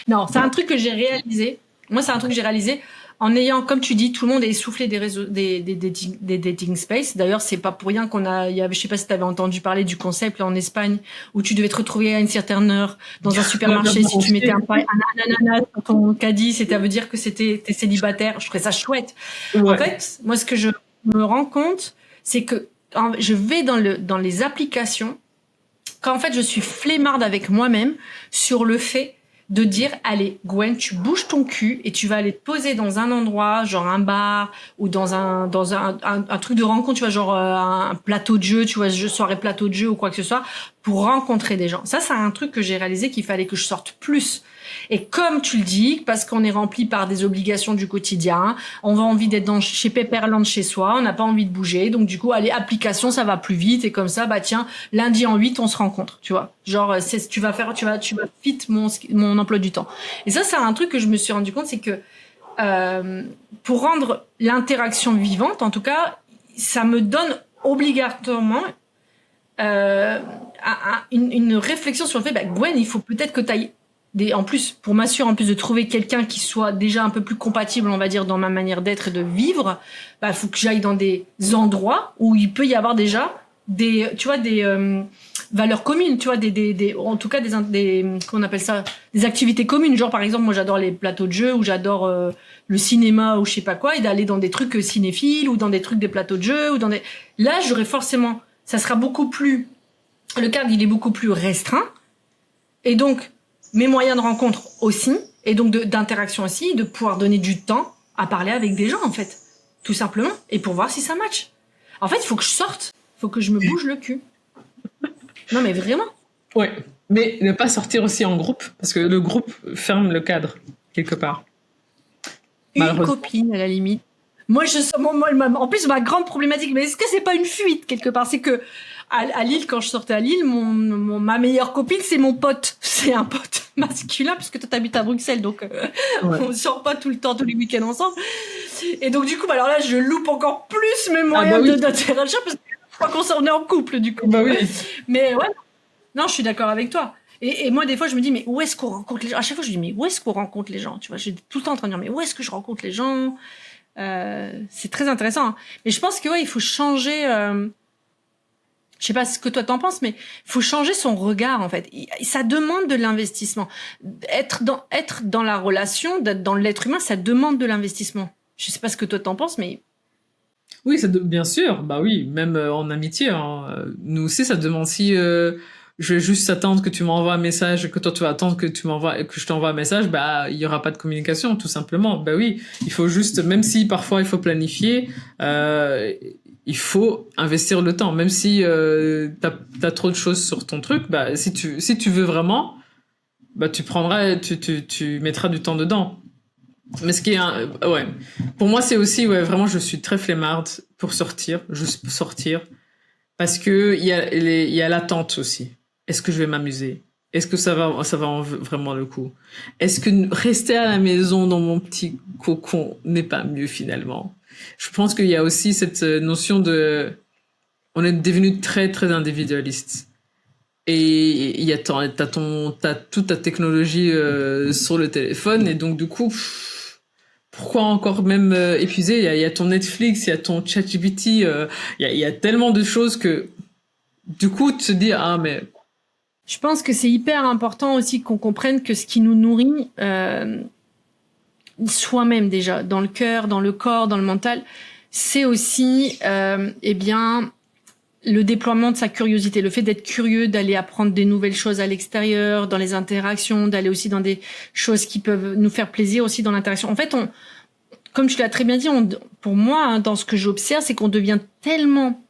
[SPEAKER 1] Non, c'est un truc que j'ai réalisé. Moi, c'est un truc que j'ai réalisé en ayant, comme tu dis, tout le monde est essoufflé des réseaux, des dating space. D'ailleurs, c'est pas pour rien je sais pas si tu avais entendu parler du concept là, en Espagne où tu devais te retrouver à une certaine heure dans un supermarché. Si tu mettais un ananas dans ton caddie, ça veut dire que t'es célibataire. Je trouvais ça chouette. Ouais. En fait, moi, ce que je me rends compte, c'est que je vais dans les applications quand en fait je suis flemmarde avec moi-même sur le fait de dire, allez, Gwen, tu bouges ton cul et tu vas aller te poser dans un endroit, genre un bar ou dans un truc de rencontre, tu vois, genre un plateau de jeu, tu vois, soirée plateau de jeu ou quoi que ce soit, pour rencontrer des gens. Ça, c'est un truc que j'ai réalisé qu'il fallait que je sorte plus. Et comme tu le dis, parce qu'on est rempli par des obligations du quotidien, on a envie d'être chez Pepperland chez soi, on n'a pas envie de bouger, donc du coup, allez, application, ça va plus vite, et comme ça, bah tiens, lundi en 8, on se rencontre, tu vois. Genre, tu vas fit mon emploi du temps. Et ça, c'est un truc que je me suis rendu compte, c'est que pour rendre l'interaction vivante, en tout cas, ça me donne obligatoirement une réflexion sur le fait, bah, Gwen, il faut peut-être que tu ailles en plus, pour m'assurer en plus de trouver quelqu'un qui soit déjà un peu plus compatible, on va dire, dans ma manière d'être et de vivre, bah, faut que j'aille dans des endroits où il peut y avoir déjà des valeurs communes, tu vois, en tout cas qu'on appelle ça, des activités communes. Genre, par exemple, moi, j'adore les plateaux de jeux ou j'adore le cinéma ou je sais pas quoi, et d'aller dans des trucs cinéphiles ou dans des trucs des plateaux de jeux là, j'aurais forcément, ça sera beaucoup plus, le cadre, il est beaucoup plus restreint. Et donc, mes moyens de rencontre aussi, et donc d'interaction aussi, de pouvoir donner du temps à parler avec des gens, en fait. Tout simplement. Et pour voir si ça match. En fait, il faut que je sorte. Il faut que je me bouge le cul. Non, mais vraiment.
[SPEAKER 2] Ouais. Mais ne pas sortir aussi en groupe, parce que le groupe ferme le cadre, quelque part.
[SPEAKER 1] Une copine, à la limite. Moi, en plus, ma grande problématique, mais est-ce que c'est pas une fuite, quelque part? C'est que, à Lille, quand je sortais à Lille, ma meilleure copine, c'est mon pote. C'est un pote masculin, puisque toi, t'habites à Bruxelles, donc on sort pas tout le temps, tous les week-ends ensemble. Et donc, du coup, bah, alors là, je loupe encore plus mes
[SPEAKER 2] Ah
[SPEAKER 1] moyens
[SPEAKER 2] bah oui,
[SPEAKER 1] d'interagir parce que je crois qu'on est en couple, du coup.
[SPEAKER 2] bah oui.
[SPEAKER 1] Mais ouais, non, je suis d'accord avec toi. Et moi, des fois, je me dis, mais où est-ce qu'on rencontre les gens? À chaque fois, je me dis, mais où est-ce qu'on rencontre les gens? Tu vois, je suis tout le temps en train de dire, mais où est-ce que je rencontre les gens? C'est très intéressant, hein. Mais je pense que ouais, il faut changer. Je sais pas ce que toi t'en penses, mais il faut changer son regard en fait. Ça demande de l'investissement. Être dans la relation, d'être dans l'être humain, ça demande de l'investissement. Je sais pas ce que toi t'en penses, mais
[SPEAKER 2] Oui, bien sûr, bah oui, même en amitié, hein. Nous aussi, ça demande si je vais juste attendre que tu m'envoies un message, que toi tu vas attendre que que je t'envoie un message, bah il y aura pas de communication, tout simplement. Bah oui, il faut juste, même si parfois il faut planifier, euh, il faut investir le temps, même si t'as trop de choses sur ton truc, bah si tu veux vraiment, bah tu mettras du temps dedans. Mais ce qui est ouais, pour moi c'est aussi ouais vraiment je suis très flemmarde pour sortir, juste pour sortir parce que il y a l'attente aussi. Est-ce que je vais m'amuser? Est-ce que ça va en vraiment le coup? Est-ce que rester à la maison dans mon petit cocon n'est pas mieux finalement? Je pense qu'il y a aussi cette notion de on est devenu très très individualiste. Et il y a t'as toute ta technologie sur le téléphone et donc du coup pourquoi encore même épuiser? Il y a ton Netflix, il y a ton ChatGPT, il y a tellement de choses que du coup tu te dis ah mais
[SPEAKER 1] je pense que c'est hyper important aussi qu'on comprenne que ce qui nous nourrit, soi-même déjà, dans le cœur, dans le corps, dans le mental, c'est aussi, eh bien, le déploiement de sa curiosité, le fait d'être curieux, d'aller apprendre des nouvelles choses à l'extérieur, dans les interactions, d'aller aussi dans des choses qui peuvent nous faire plaisir aussi dans l'interaction. En fait, comme tu l'as très bien dit, pour moi, hein, dans ce que j'observe, c'est qu'on devient tellement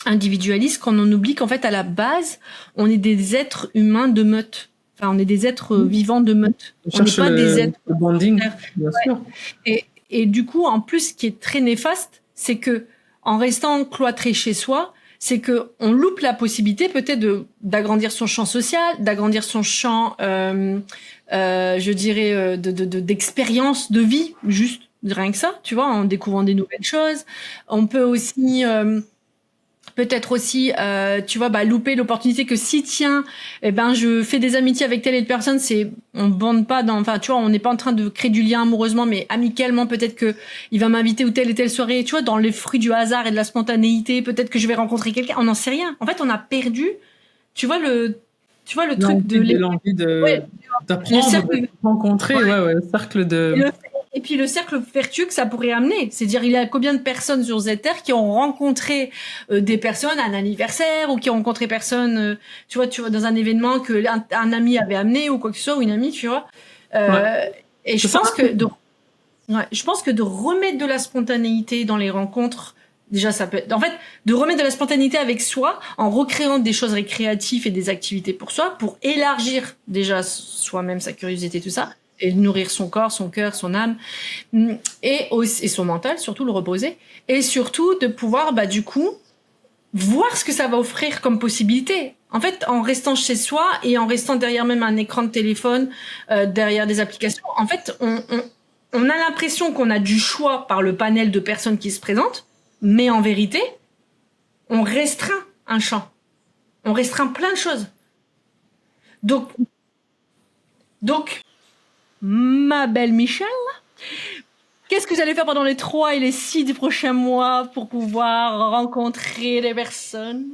[SPEAKER 1] individualiste qu'on en oublie qu'en fait, à la base, on est des êtres humains de meute. Enfin, on est des êtres vivants de meute. On n'est pas des êtres...
[SPEAKER 2] le bonding, bien sûr.
[SPEAKER 1] Et du coup, en plus, ce qui est très néfaste, c'est que en restant cloîtré chez soi, c'est que on loupe la possibilité peut-être d'agrandir son champ social, d'agrandir son champ, je dirais, d'expérience de vie, juste rien que ça, tu vois, en découvrant des nouvelles choses. On peut aussi peut-être aussi, tu vois, bah, louper l'opportunité que si tiens, eh ben, je fais des amitiés avec telle et telle personne, on bande pas enfin, tu vois, on n'est pas en train de créer du lien amoureusement, mais amicalement, peut-être que il va m'inviter ou telle et telle soirée, tu vois, dans les fruits du hasard et de la spontanéité, peut-être que je vais rencontrer quelqu'un, on n'en sait rien. En fait, on a perdu, tu vois, le truc
[SPEAKER 2] L'envie
[SPEAKER 1] ouais,
[SPEAKER 2] d'apprendre, de rencontrer, ouais, le cercle de...
[SPEAKER 1] Et puis le cercle vertueux que ça pourrait amener. C'est-à-dire, il y a combien de personnes sur cette terre qui ont rencontré des personnes à un anniversaire ou qui ont rencontré personnes, tu vois, dans un événement que un ami avait amené ou quoi que ce soit, ou une amie, tu vois. Et je pense que de remettre de la spontanéité dans les rencontres, déjà, ça peut être, en fait, de remettre de la spontanéité avec soi en recréant des choses récréatives et des activités pour soi, pour élargir déjà soi-même sa curiosité, tout ça, et nourrir son corps, son cœur, son âme, et son mental, surtout le reposer, et surtout de pouvoir, bah, du coup, voir ce que ça va offrir comme possibilité. En fait, en restant chez soi et en restant derrière même un écran de téléphone, derrière des applications, en fait, on a l'impression qu'on a du choix par le panel de personnes qui se présentent, mais en vérité, on restreint un champ. On restreint plein de choses. Donc, ma belle Michelle, qu'est-ce que vous allez faire pendant les 3 et les 6 du prochain mois pour pouvoir rencontrer des personnes?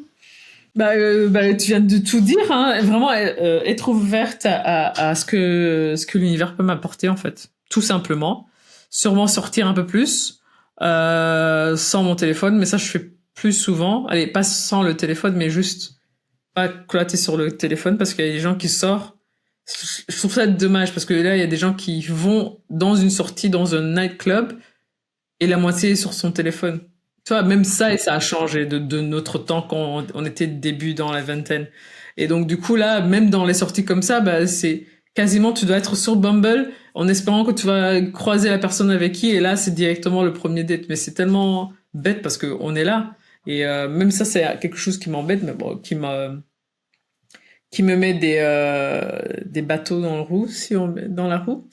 [SPEAKER 2] Tu viens de tout dire, hein. Vraiment être ouverte à ce que l'univers peut m'apporter en fait, tout simplement. Sûrement sortir un peu plus sans mon téléphone, mais ça je fais plus souvent. Allez, pas sans le téléphone, mais juste pas cloîter sur le téléphone parce qu'il y a des gens qui sortent. Je trouve ça dommage parce que là il y a des gens qui vont dans une sortie dans un nightclub et la moitié est sur son téléphone. Tu vois, même ça, et ça a changé de notre temps quand on était début dans la vingtaine. Et donc, du coup, là, même dans les sorties comme ça, bah, c'est quasiment, tu dois être sur Bumble en espérant que tu vas croiser la personne avec qui, et là, c'est directement le premier date. Mais c'est tellement bête parce que on est là. Et même ça, c'est quelque chose qui m'embête, mais bon, qui me met des bateaux dans le roue, dans la roue.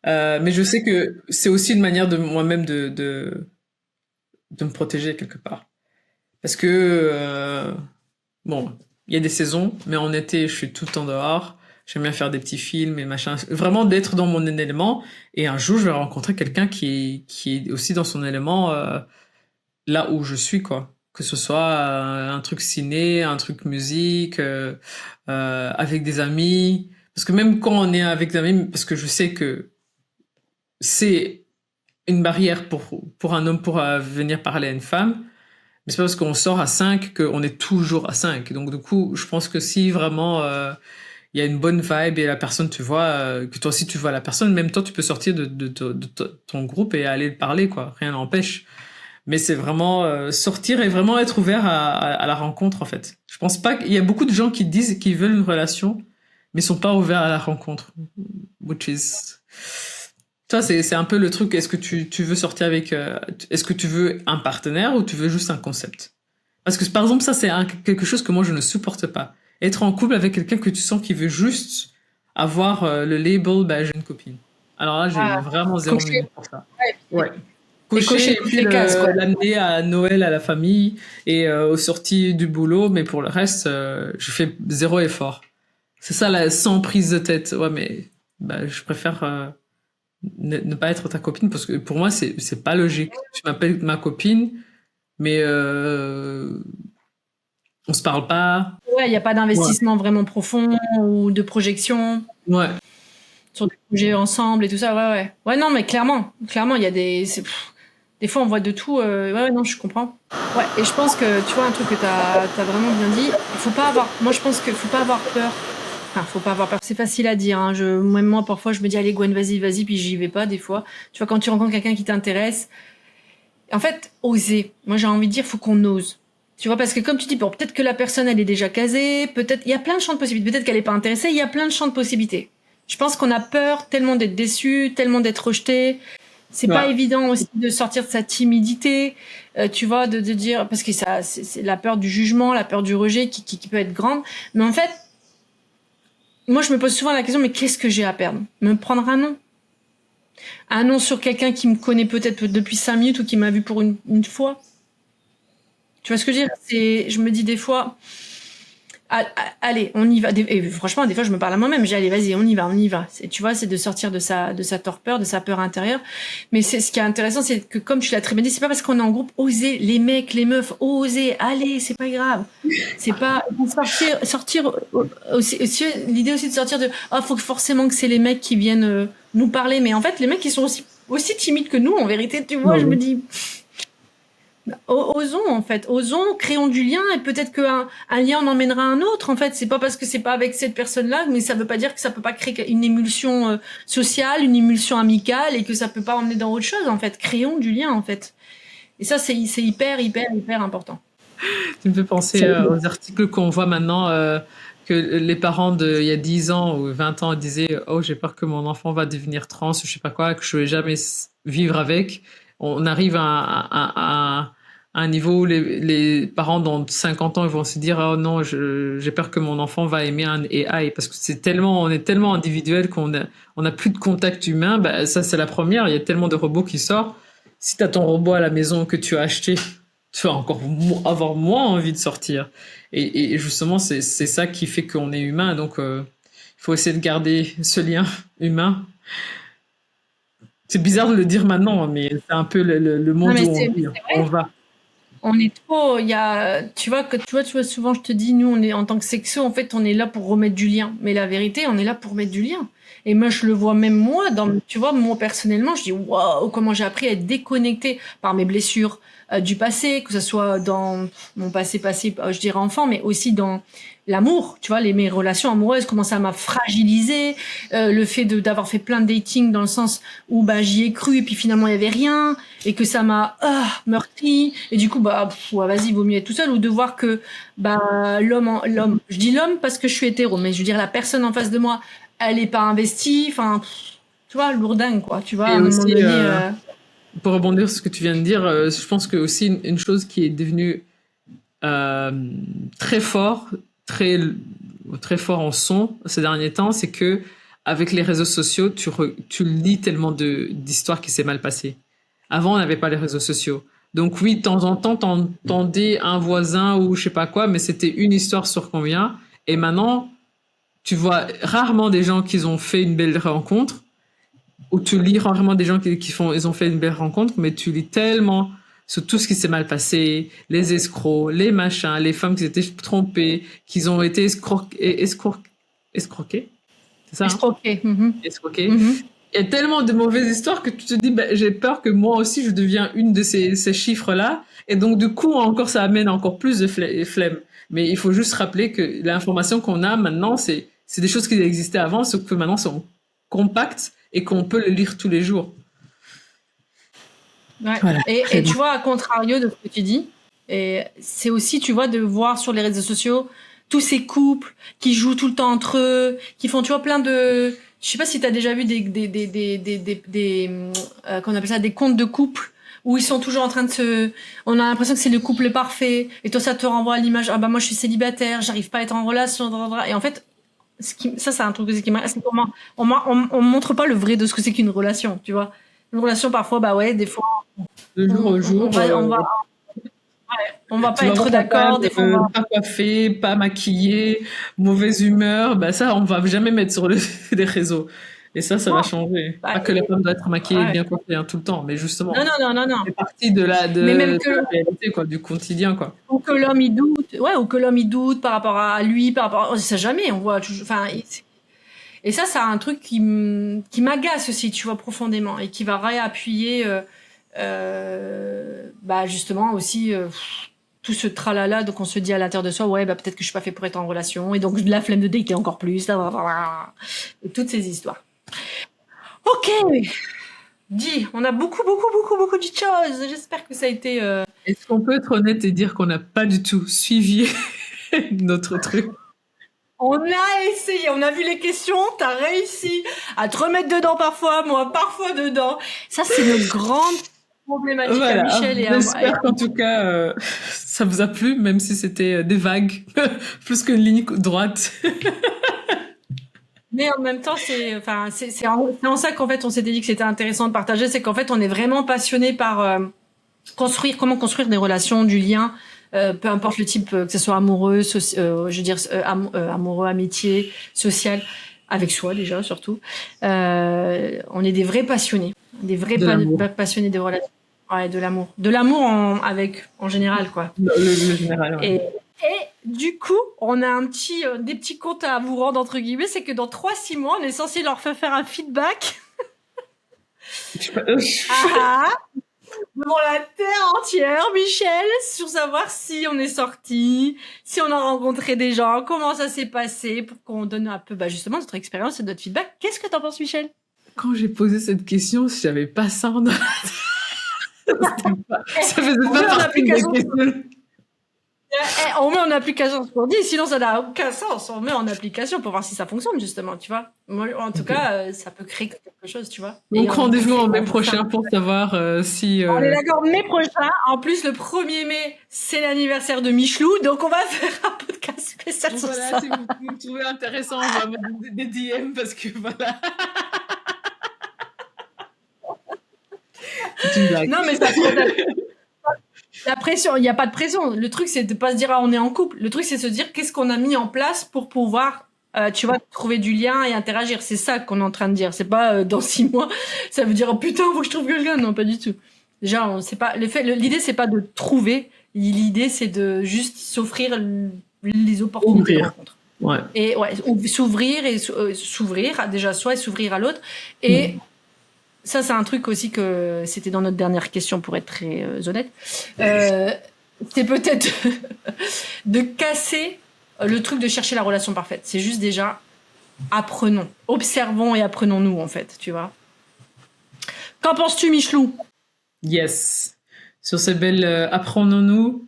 [SPEAKER 2] Mais je sais que c'est aussi une manière de moi-même de me protéger quelque part. Parce que, bon, il y a des saisons, mais en été, je suis tout le temps dehors. J'aime bien faire des petits films et machin. Vraiment d'être dans mon élément. Et un jour, je vais rencontrer quelqu'un qui est aussi dans son élément là où je suis, quoi. Que ce soit un truc ciné, un truc musique, avec des amis. Parce que même quand on est avec des amis, parce que je sais que c'est une barrière pour un homme pour venir parler à une femme, mais c'est pas parce qu'on sort à 5 qu'on est toujours à 5. Donc du coup, je pense que si vraiment il y a une bonne vibe et la personne, tu vois, que toi aussi tu vois la personne, même toi tu peux sortir de ton groupe et aller parler, quoi. Rien n'empêche. Mais c'est vraiment sortir et vraiment être ouvert à la rencontre, en fait. Je pense pas qu'il y a beaucoup de gens qui disent qu'ils veulent une relation, mais sont pas ouverts à la rencontre. Which is... Toi, c'est un peu le truc, est-ce que tu veux sortir avec... est-ce que tu veux un partenaire ou tu veux juste un concept? Parce que, par exemple, ça, c'est quelque chose que moi, je ne supporte pas. Être en couple avec quelqu'un que tu sens qui veut juste avoir le label, bah, j'ai une copine. Alors là, j'ai vraiment zéro
[SPEAKER 1] Cocher.
[SPEAKER 2] minute pour ça.
[SPEAKER 1] Ouais.
[SPEAKER 2] Ouais.
[SPEAKER 1] Cocher
[SPEAKER 2] Cocher et
[SPEAKER 1] toutes
[SPEAKER 2] puis
[SPEAKER 1] les cases, quoi.
[SPEAKER 2] l'amener à Noël à la famille et aux sorties du boulot, mais pour le reste, je fais zéro effort. C'est ça, sans prise de tête. Ouais, mais bah, je préfère ne pas être ta copine parce que pour moi, c'est pas logique. Tu m'appelles ma copine, mais on se parle pas.
[SPEAKER 1] Ouais, il n'y a pas
[SPEAKER 2] Ouais.
[SPEAKER 1] d'investissement vraiment profond ou de projection
[SPEAKER 2] Ouais.
[SPEAKER 1] sur des projets ensemble et tout ça. Ouais, ouais. Ouais, non, mais clairement, il y a des fois, on voit de tout. Ouais, non, je comprends. Ouais, et je pense que, tu vois, un truc que t'as vraiment bien dit, moi, je pense qu'il faut pas avoir peur. Enfin, faut pas avoir peur. C'est facile à dire, hein. Même moi, parfois, je me dis, allez, Gwen, vas-y, puis j'y vais pas, des fois. Tu vois, quand tu rencontres quelqu'un qui t'intéresse, en fait, oser. Moi, j'ai envie de dire, faut qu'on ose. Tu vois, parce que comme tu dis, bon, peut-être que la personne, elle est déjà casée, peut-être, il y a plein de champs de possibilités, peut-être qu'elle est pas intéressée, il y a plein de champs de possibilités. Je pense qu'on a peur tellement d'être déçu, tellement d'être rejeté. C'est pas évident aussi de sortir de sa timidité, tu vois, de dire, parce que ça, c'est la peur du jugement, la peur du rejet qui peut être grande. Mais en fait, moi, je me pose souvent la question, mais qu'est-ce que j'ai à perdre? Me prendre un nom? Un nom sur quelqu'un qui me connaît peut-être depuis 5 minutes ou qui m'a vu pour une fois? Tu vois ce que je veux dire? Je me dis des fois, allez, on y va. Et franchement, des fois, je me parle à moi-même. Je dis, allez, vas-y, on y va. Tu vois, c'est de sortir de sa torpeur, de sa peur intérieure. Mais ce qui est intéressant, c'est que, comme tu l'as très bien dit, c'est pas parce qu'on est en groupe, osez, les mecs, les meufs, osez, allez, c'est pas grave. C'est pas, sortir aussi, l'idée aussi de sortir de, faut forcément que c'est les mecs qui viennent nous parler. Mais en fait, les mecs, ils sont aussi timides que nous, en vérité, tu vois, je me dis, osons, en fait, créons du lien, et peut-être qu'un lien en emmènera un autre. En fait, c'est pas parce que c'est pas avec cette personne-là, mais ça veut pas dire que ça peut pas créer une émulsion sociale, une émulsion amicale, et que ça peut pas emmener dans autre chose. En fait, créons du lien, en fait. Et ça, c'est hyper important.
[SPEAKER 2] Tu me fais penser aux articles qu'on voit maintenant, que les parents il y a 10 ans ou 20 ans disaient « Oh, j'ai peur que mon enfant va devenir trans, je sais pas quoi, que je vais jamais vivre avec ». On arrive à un niveau où les parents dans 50 ans ils vont se dire « Oh non, j'ai peur que mon enfant va aimer un AI ». Parce que on est tellement individuel on a plus de contact humain. Bah, ça, c'est la première. Il y a tellement de robots qui sortent. Si tu as ton robot à la maison que tu as acheté, tu vas encore avoir moins envie de sortir. Et justement, c'est ça qui fait qu'on est humain. Donc, il faut essayer de garder ce lien humain. C'est bizarre de le dire maintenant, mais c'est un peu le monde où on va.
[SPEAKER 1] On est trop, tu vois, souvent je te dis, nous, on est en tant que sexo, en fait, on est là pour remettre du lien. Mais la vérité, on est là pour remettre du lien. Et moi, je le vois même moi, tu vois, moi personnellement, je dis, waouh, comment j'ai appris à être déconnectée par mes blessures du passé, que ce soit dans mon passé, je dirais enfant, mais aussi dans l'amour, tu vois, mes relations amoureuses, comment ça m'a fragilisé, le fait d'avoir fait plein de dating dans le sens où j'y ai cru et puis finalement il y avait rien et que ça m'a meurtri et du coup vas-y, vaut mieux être tout seul, ou de voir que l'homme, je dis l'homme parce que je suis hétéro, mais je veux dire la personne en face de moi, elle est pas investie, enfin tu vois, lourdingue quoi, tu vois, à un moment donné.
[SPEAKER 2] Pour rebondir sur ce que tu viens de dire, je pense que aussi une chose qui est devenue très fort, très très fort en son ces derniers temps, c'est que avec les réseaux sociaux, tu lis tellement d'histoires qui s'est mal passées. Avant, on n'avait pas les réseaux sociaux. Donc oui, de temps en temps, t'entendais un voisin ou je sais pas quoi, mais c'était une histoire sur combien. Et maintenant, tu vois rarement des gens qui ont fait une belle rencontre, ou tu lis rarement des gens ils ont fait une belle rencontre, mais tu lis tellement sur tout ce qui s'est mal passé, les escrocs, les machins, les femmes qui s'étaient trompées, qui ont été escroquées. C'est ça, hein?
[SPEAKER 1] Escroquer.
[SPEAKER 2] Escroquées. Il y a tellement de mauvaises histoires que tu te dis, j'ai peur que moi aussi je deviens une de ces chiffres-là. Et donc, du coup, encore, ça amène encore plus de flemme. Mais il faut juste rappeler que l'information qu'on a maintenant, c'est des choses qui existaient avant, sauf que maintenant sont compactes et qu'on peut le lire tous les jours.
[SPEAKER 1] Ouais. Voilà, et tu vois, à contrario de ce que tu dis, et c'est aussi, tu vois, de voir sur les réseaux sociaux tous ces couples qui jouent tout le temps entre eux, qui font, tu vois, plein de... Je sais pas si tu as déjà vu qu'on appelle ça, des contes de couple, où ils sont toujours en train de on a l'impression que c'est le couple parfait, et toi, ça te renvoie à l'image, ah bah moi, je suis célibataire, j'arrive pas à être en relation, et en fait, ça, c'est un truc qui m'intéresse. On montre pas le vrai de ce que c'est qu'une relation, tu vois. Une relation, parfois, bah ouais, des fois...
[SPEAKER 2] De jour au jour.
[SPEAKER 1] On va pas être d'accord, des fois.
[SPEAKER 2] Pas coiffé, pas maquillé, mauvaise humeur, bah ça, on va jamais mettre sur les réseaux. Et ça va changer. Pas que la femme doit être maquillée et bien coiffée tout le temps, mais justement.
[SPEAKER 1] Non.
[SPEAKER 2] C'est partie de la réalité, quoi, du quotidien, quoi.
[SPEAKER 1] Ou que l'homme il doute, par rapport à lui, par rapport. On sait jamais, on voit. Enfin, et ça, c'est un truc qui m'agace aussi, tu vois, profondément, et qui va réappuyer, bah justement aussi. Tout ce tralala, donc on se dit à l'intérieur de soi, ouais, bah peut-être que je suis pas fait pour être en relation, et donc la flemme de dater encore plus, et toutes ces histoires. Ok, dis, on a beaucoup dit choses. J'espère que ça a été.
[SPEAKER 2] Est-ce qu'on peut être honnête et dire qu'on n'a pas du tout suivi notre truc?
[SPEAKER 1] On a essayé, on a vu les questions, t'as réussi à te remettre dedans parfois, moi parfois dedans. Ça, c'est une grande problématique à Michel et à moi.
[SPEAKER 2] J'espère qu'en tout cas, ça vous a plu, même si c'était des vagues, plus qu'une ligne droite.
[SPEAKER 1] Mais en même temps, c'est en ça qu'en fait, on s'était dit que c'était intéressant de partager, c'est qu'en fait, on est vraiment passionné par comment construire des relations, du lien, peu importe le type, que ce soit amoureux, amoureux, amitié, social, avec soi déjà surtout. On est des vrais passionnés, passionnés de relations. Ouais, de l'amour en général, quoi.
[SPEAKER 2] Le général, ouais.
[SPEAKER 1] Et du coup, on a des petits comptes à vous rendre, entre guillemets, c'est que dans 3-6 mois, on est censé leur faire un feedback. Devant la terre entière, Michel, sur savoir si on est sorti, si on a rencontré des gens, comment ça s'est passé, pour qu'on donne un peu, justement, notre expérience et notre feedback. Qu'est-ce que t'en penses, Michel?
[SPEAKER 2] Quand j'ai posé cette question, je n'avais pas ça en ça faisait pas partie des questions.
[SPEAKER 1] On met en application ce qu'on dit, sinon ça n'a aucun sens. On met en application pour voir si ça fonctionne, justement, tu vois. Moi, en tout cas, ça peut créer quelque chose, tu vois.
[SPEAKER 2] Donc rendez-vous en mai prochain pour savoir si...
[SPEAKER 1] On est d'accord, mai prochain. En plus, le 1er mai, c'est l'anniversaire de Michelou, donc on va faire un podcast spécial sur ça.
[SPEAKER 2] Si vous me trouvez intéressant, on va mettre des DM, parce que voilà...
[SPEAKER 1] Non, mais ça la pression, il n'y a pas de pression. Le truc, c'est de pas se dire, on est en couple. Le truc, c'est se dire, qu'est-ce qu'on a mis en place pour pouvoir, tu vois, trouver du lien et interagir. C'est ça qu'on est en train de dire. C'est pas dans 6 mois, ça veut dire, oh putain, faut que je trouve quelqu'un. Non, pas du tout. Déjà, c'est pas, l'idée, c'est pas de trouver. L'idée, c'est de juste s'offrir les opportunités de rencontre.
[SPEAKER 2] Ouais.
[SPEAKER 1] Et s'ouvrir et s'ouvrir déjà soi et s'ouvrir à l'autre. Et ça, c'est un truc aussi que c'était dans notre dernière question, pour être très honnête. C'est peut-être de casser le truc de chercher la relation parfaite. C'est juste déjà apprenons, observons et apprenons-nous, en fait, tu vois. Qu'en penses-tu, Michelou?
[SPEAKER 2] Yes. Sur ces belles apprenons-nous,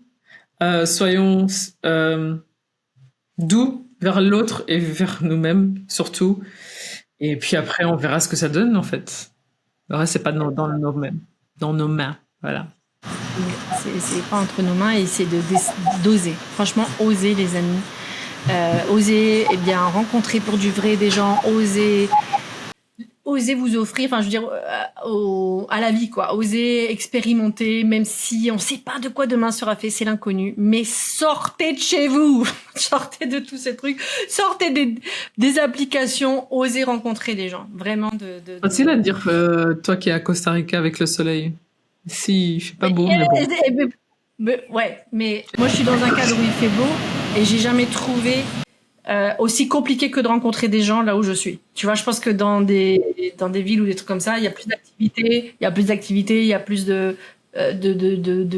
[SPEAKER 2] soyons doux vers l'autre et vers nous-mêmes, surtout. Et puis après, on verra ce que ça donne, en fait. Le reste, c'est pas dans nos mains, voilà.
[SPEAKER 1] C'est pas entre nos mains, et c'est d'oser. Franchement, oser, les amis. Osez rencontrer pour du vrai des gens, osez vous offrir, enfin je veux dire, à la vie quoi, osez expérimenter, même si on ne sait pas de quoi demain sera fait, c'est l'inconnu, mais sortez de chez vous, sortez de tous ces trucs, sortez des applications, osez rencontrer des gens, vraiment
[SPEAKER 2] Facile à dire, toi qui es à Costa Rica avec le soleil. Ici, il fait pas beau, mais bon.
[SPEAKER 1] Ouais, mais moi je suis dans un cadre où il fait beau et j'ai jamais trouvé aussi compliqué que de rencontrer des gens là où je suis. Tu vois, je pense que dans des villes ou des trucs comme ça, il y a plus d'activités, il y a plus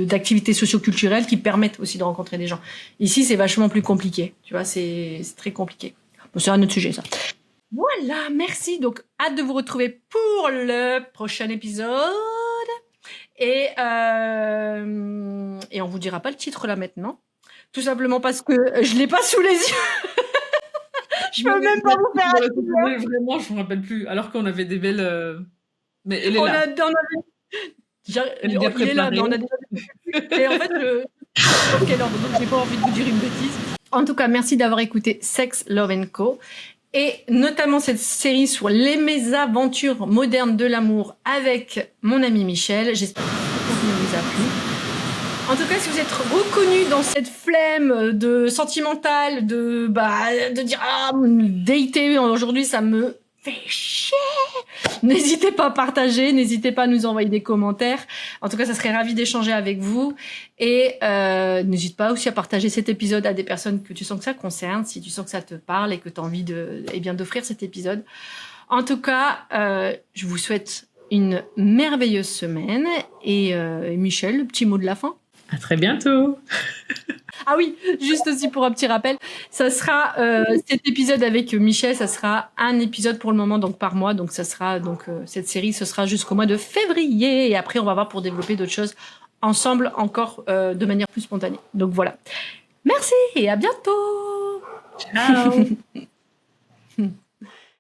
[SPEAKER 1] d'activités socioculturelles qui permettent aussi de rencontrer des gens. Ici, c'est vachement plus compliqué. Tu vois, c'est très compliqué. Bon, c'est un autre sujet, ça. Voilà, merci. Donc, hâte de vous retrouver pour le prochain épisode. Et on vous dira pas le titre là maintenant. Tout simplement parce que je l'ai pas sous les yeux. Je peux même pas vous faire.
[SPEAKER 2] Vraiment, je me rappelle plus. Alors qu'on avait des belles. Mais elle est là.
[SPEAKER 1] Il est là, mais on a déjà. Et en fait, quelle heure, donc j'ai pas envie de vous dire une bêtise. En tout cas, merci d'avoir écouté Sex, Love & Co. Et notamment cette série sur les mésaventures modernes de l'amour avec mon ami Michel. J'espère que ce contenu vous a plu. En tout cas, si vous êtes reconnu dans cette flemme de sentimentale, de dire dater aujourd'hui, ça me fait chier. N'hésitez pas à partager, n'hésitez pas à nous envoyer des commentaires. En tout cas, ça serait ravi d'échanger avec vous. Et n'hésite pas aussi à partager cet épisode à des personnes que tu sens que ça concerne, si tu sens que ça te parle et que tu as envie d'offrir cet épisode. En tout cas, je vous souhaite une merveilleuse semaine. Et Michel, le petit mot de la fin.
[SPEAKER 2] À très bientôt.
[SPEAKER 1] Ah oui, juste aussi pour un petit rappel, ça sera cet épisode avec Michel, ça sera un épisode pour le moment donc par mois, donc ça sera cette série, ce sera jusqu'au mois de février et après on va voir pour développer d'autres choses ensemble encore de manière plus spontanée. Donc voilà. Merci et à bientôt.
[SPEAKER 2] Ciao.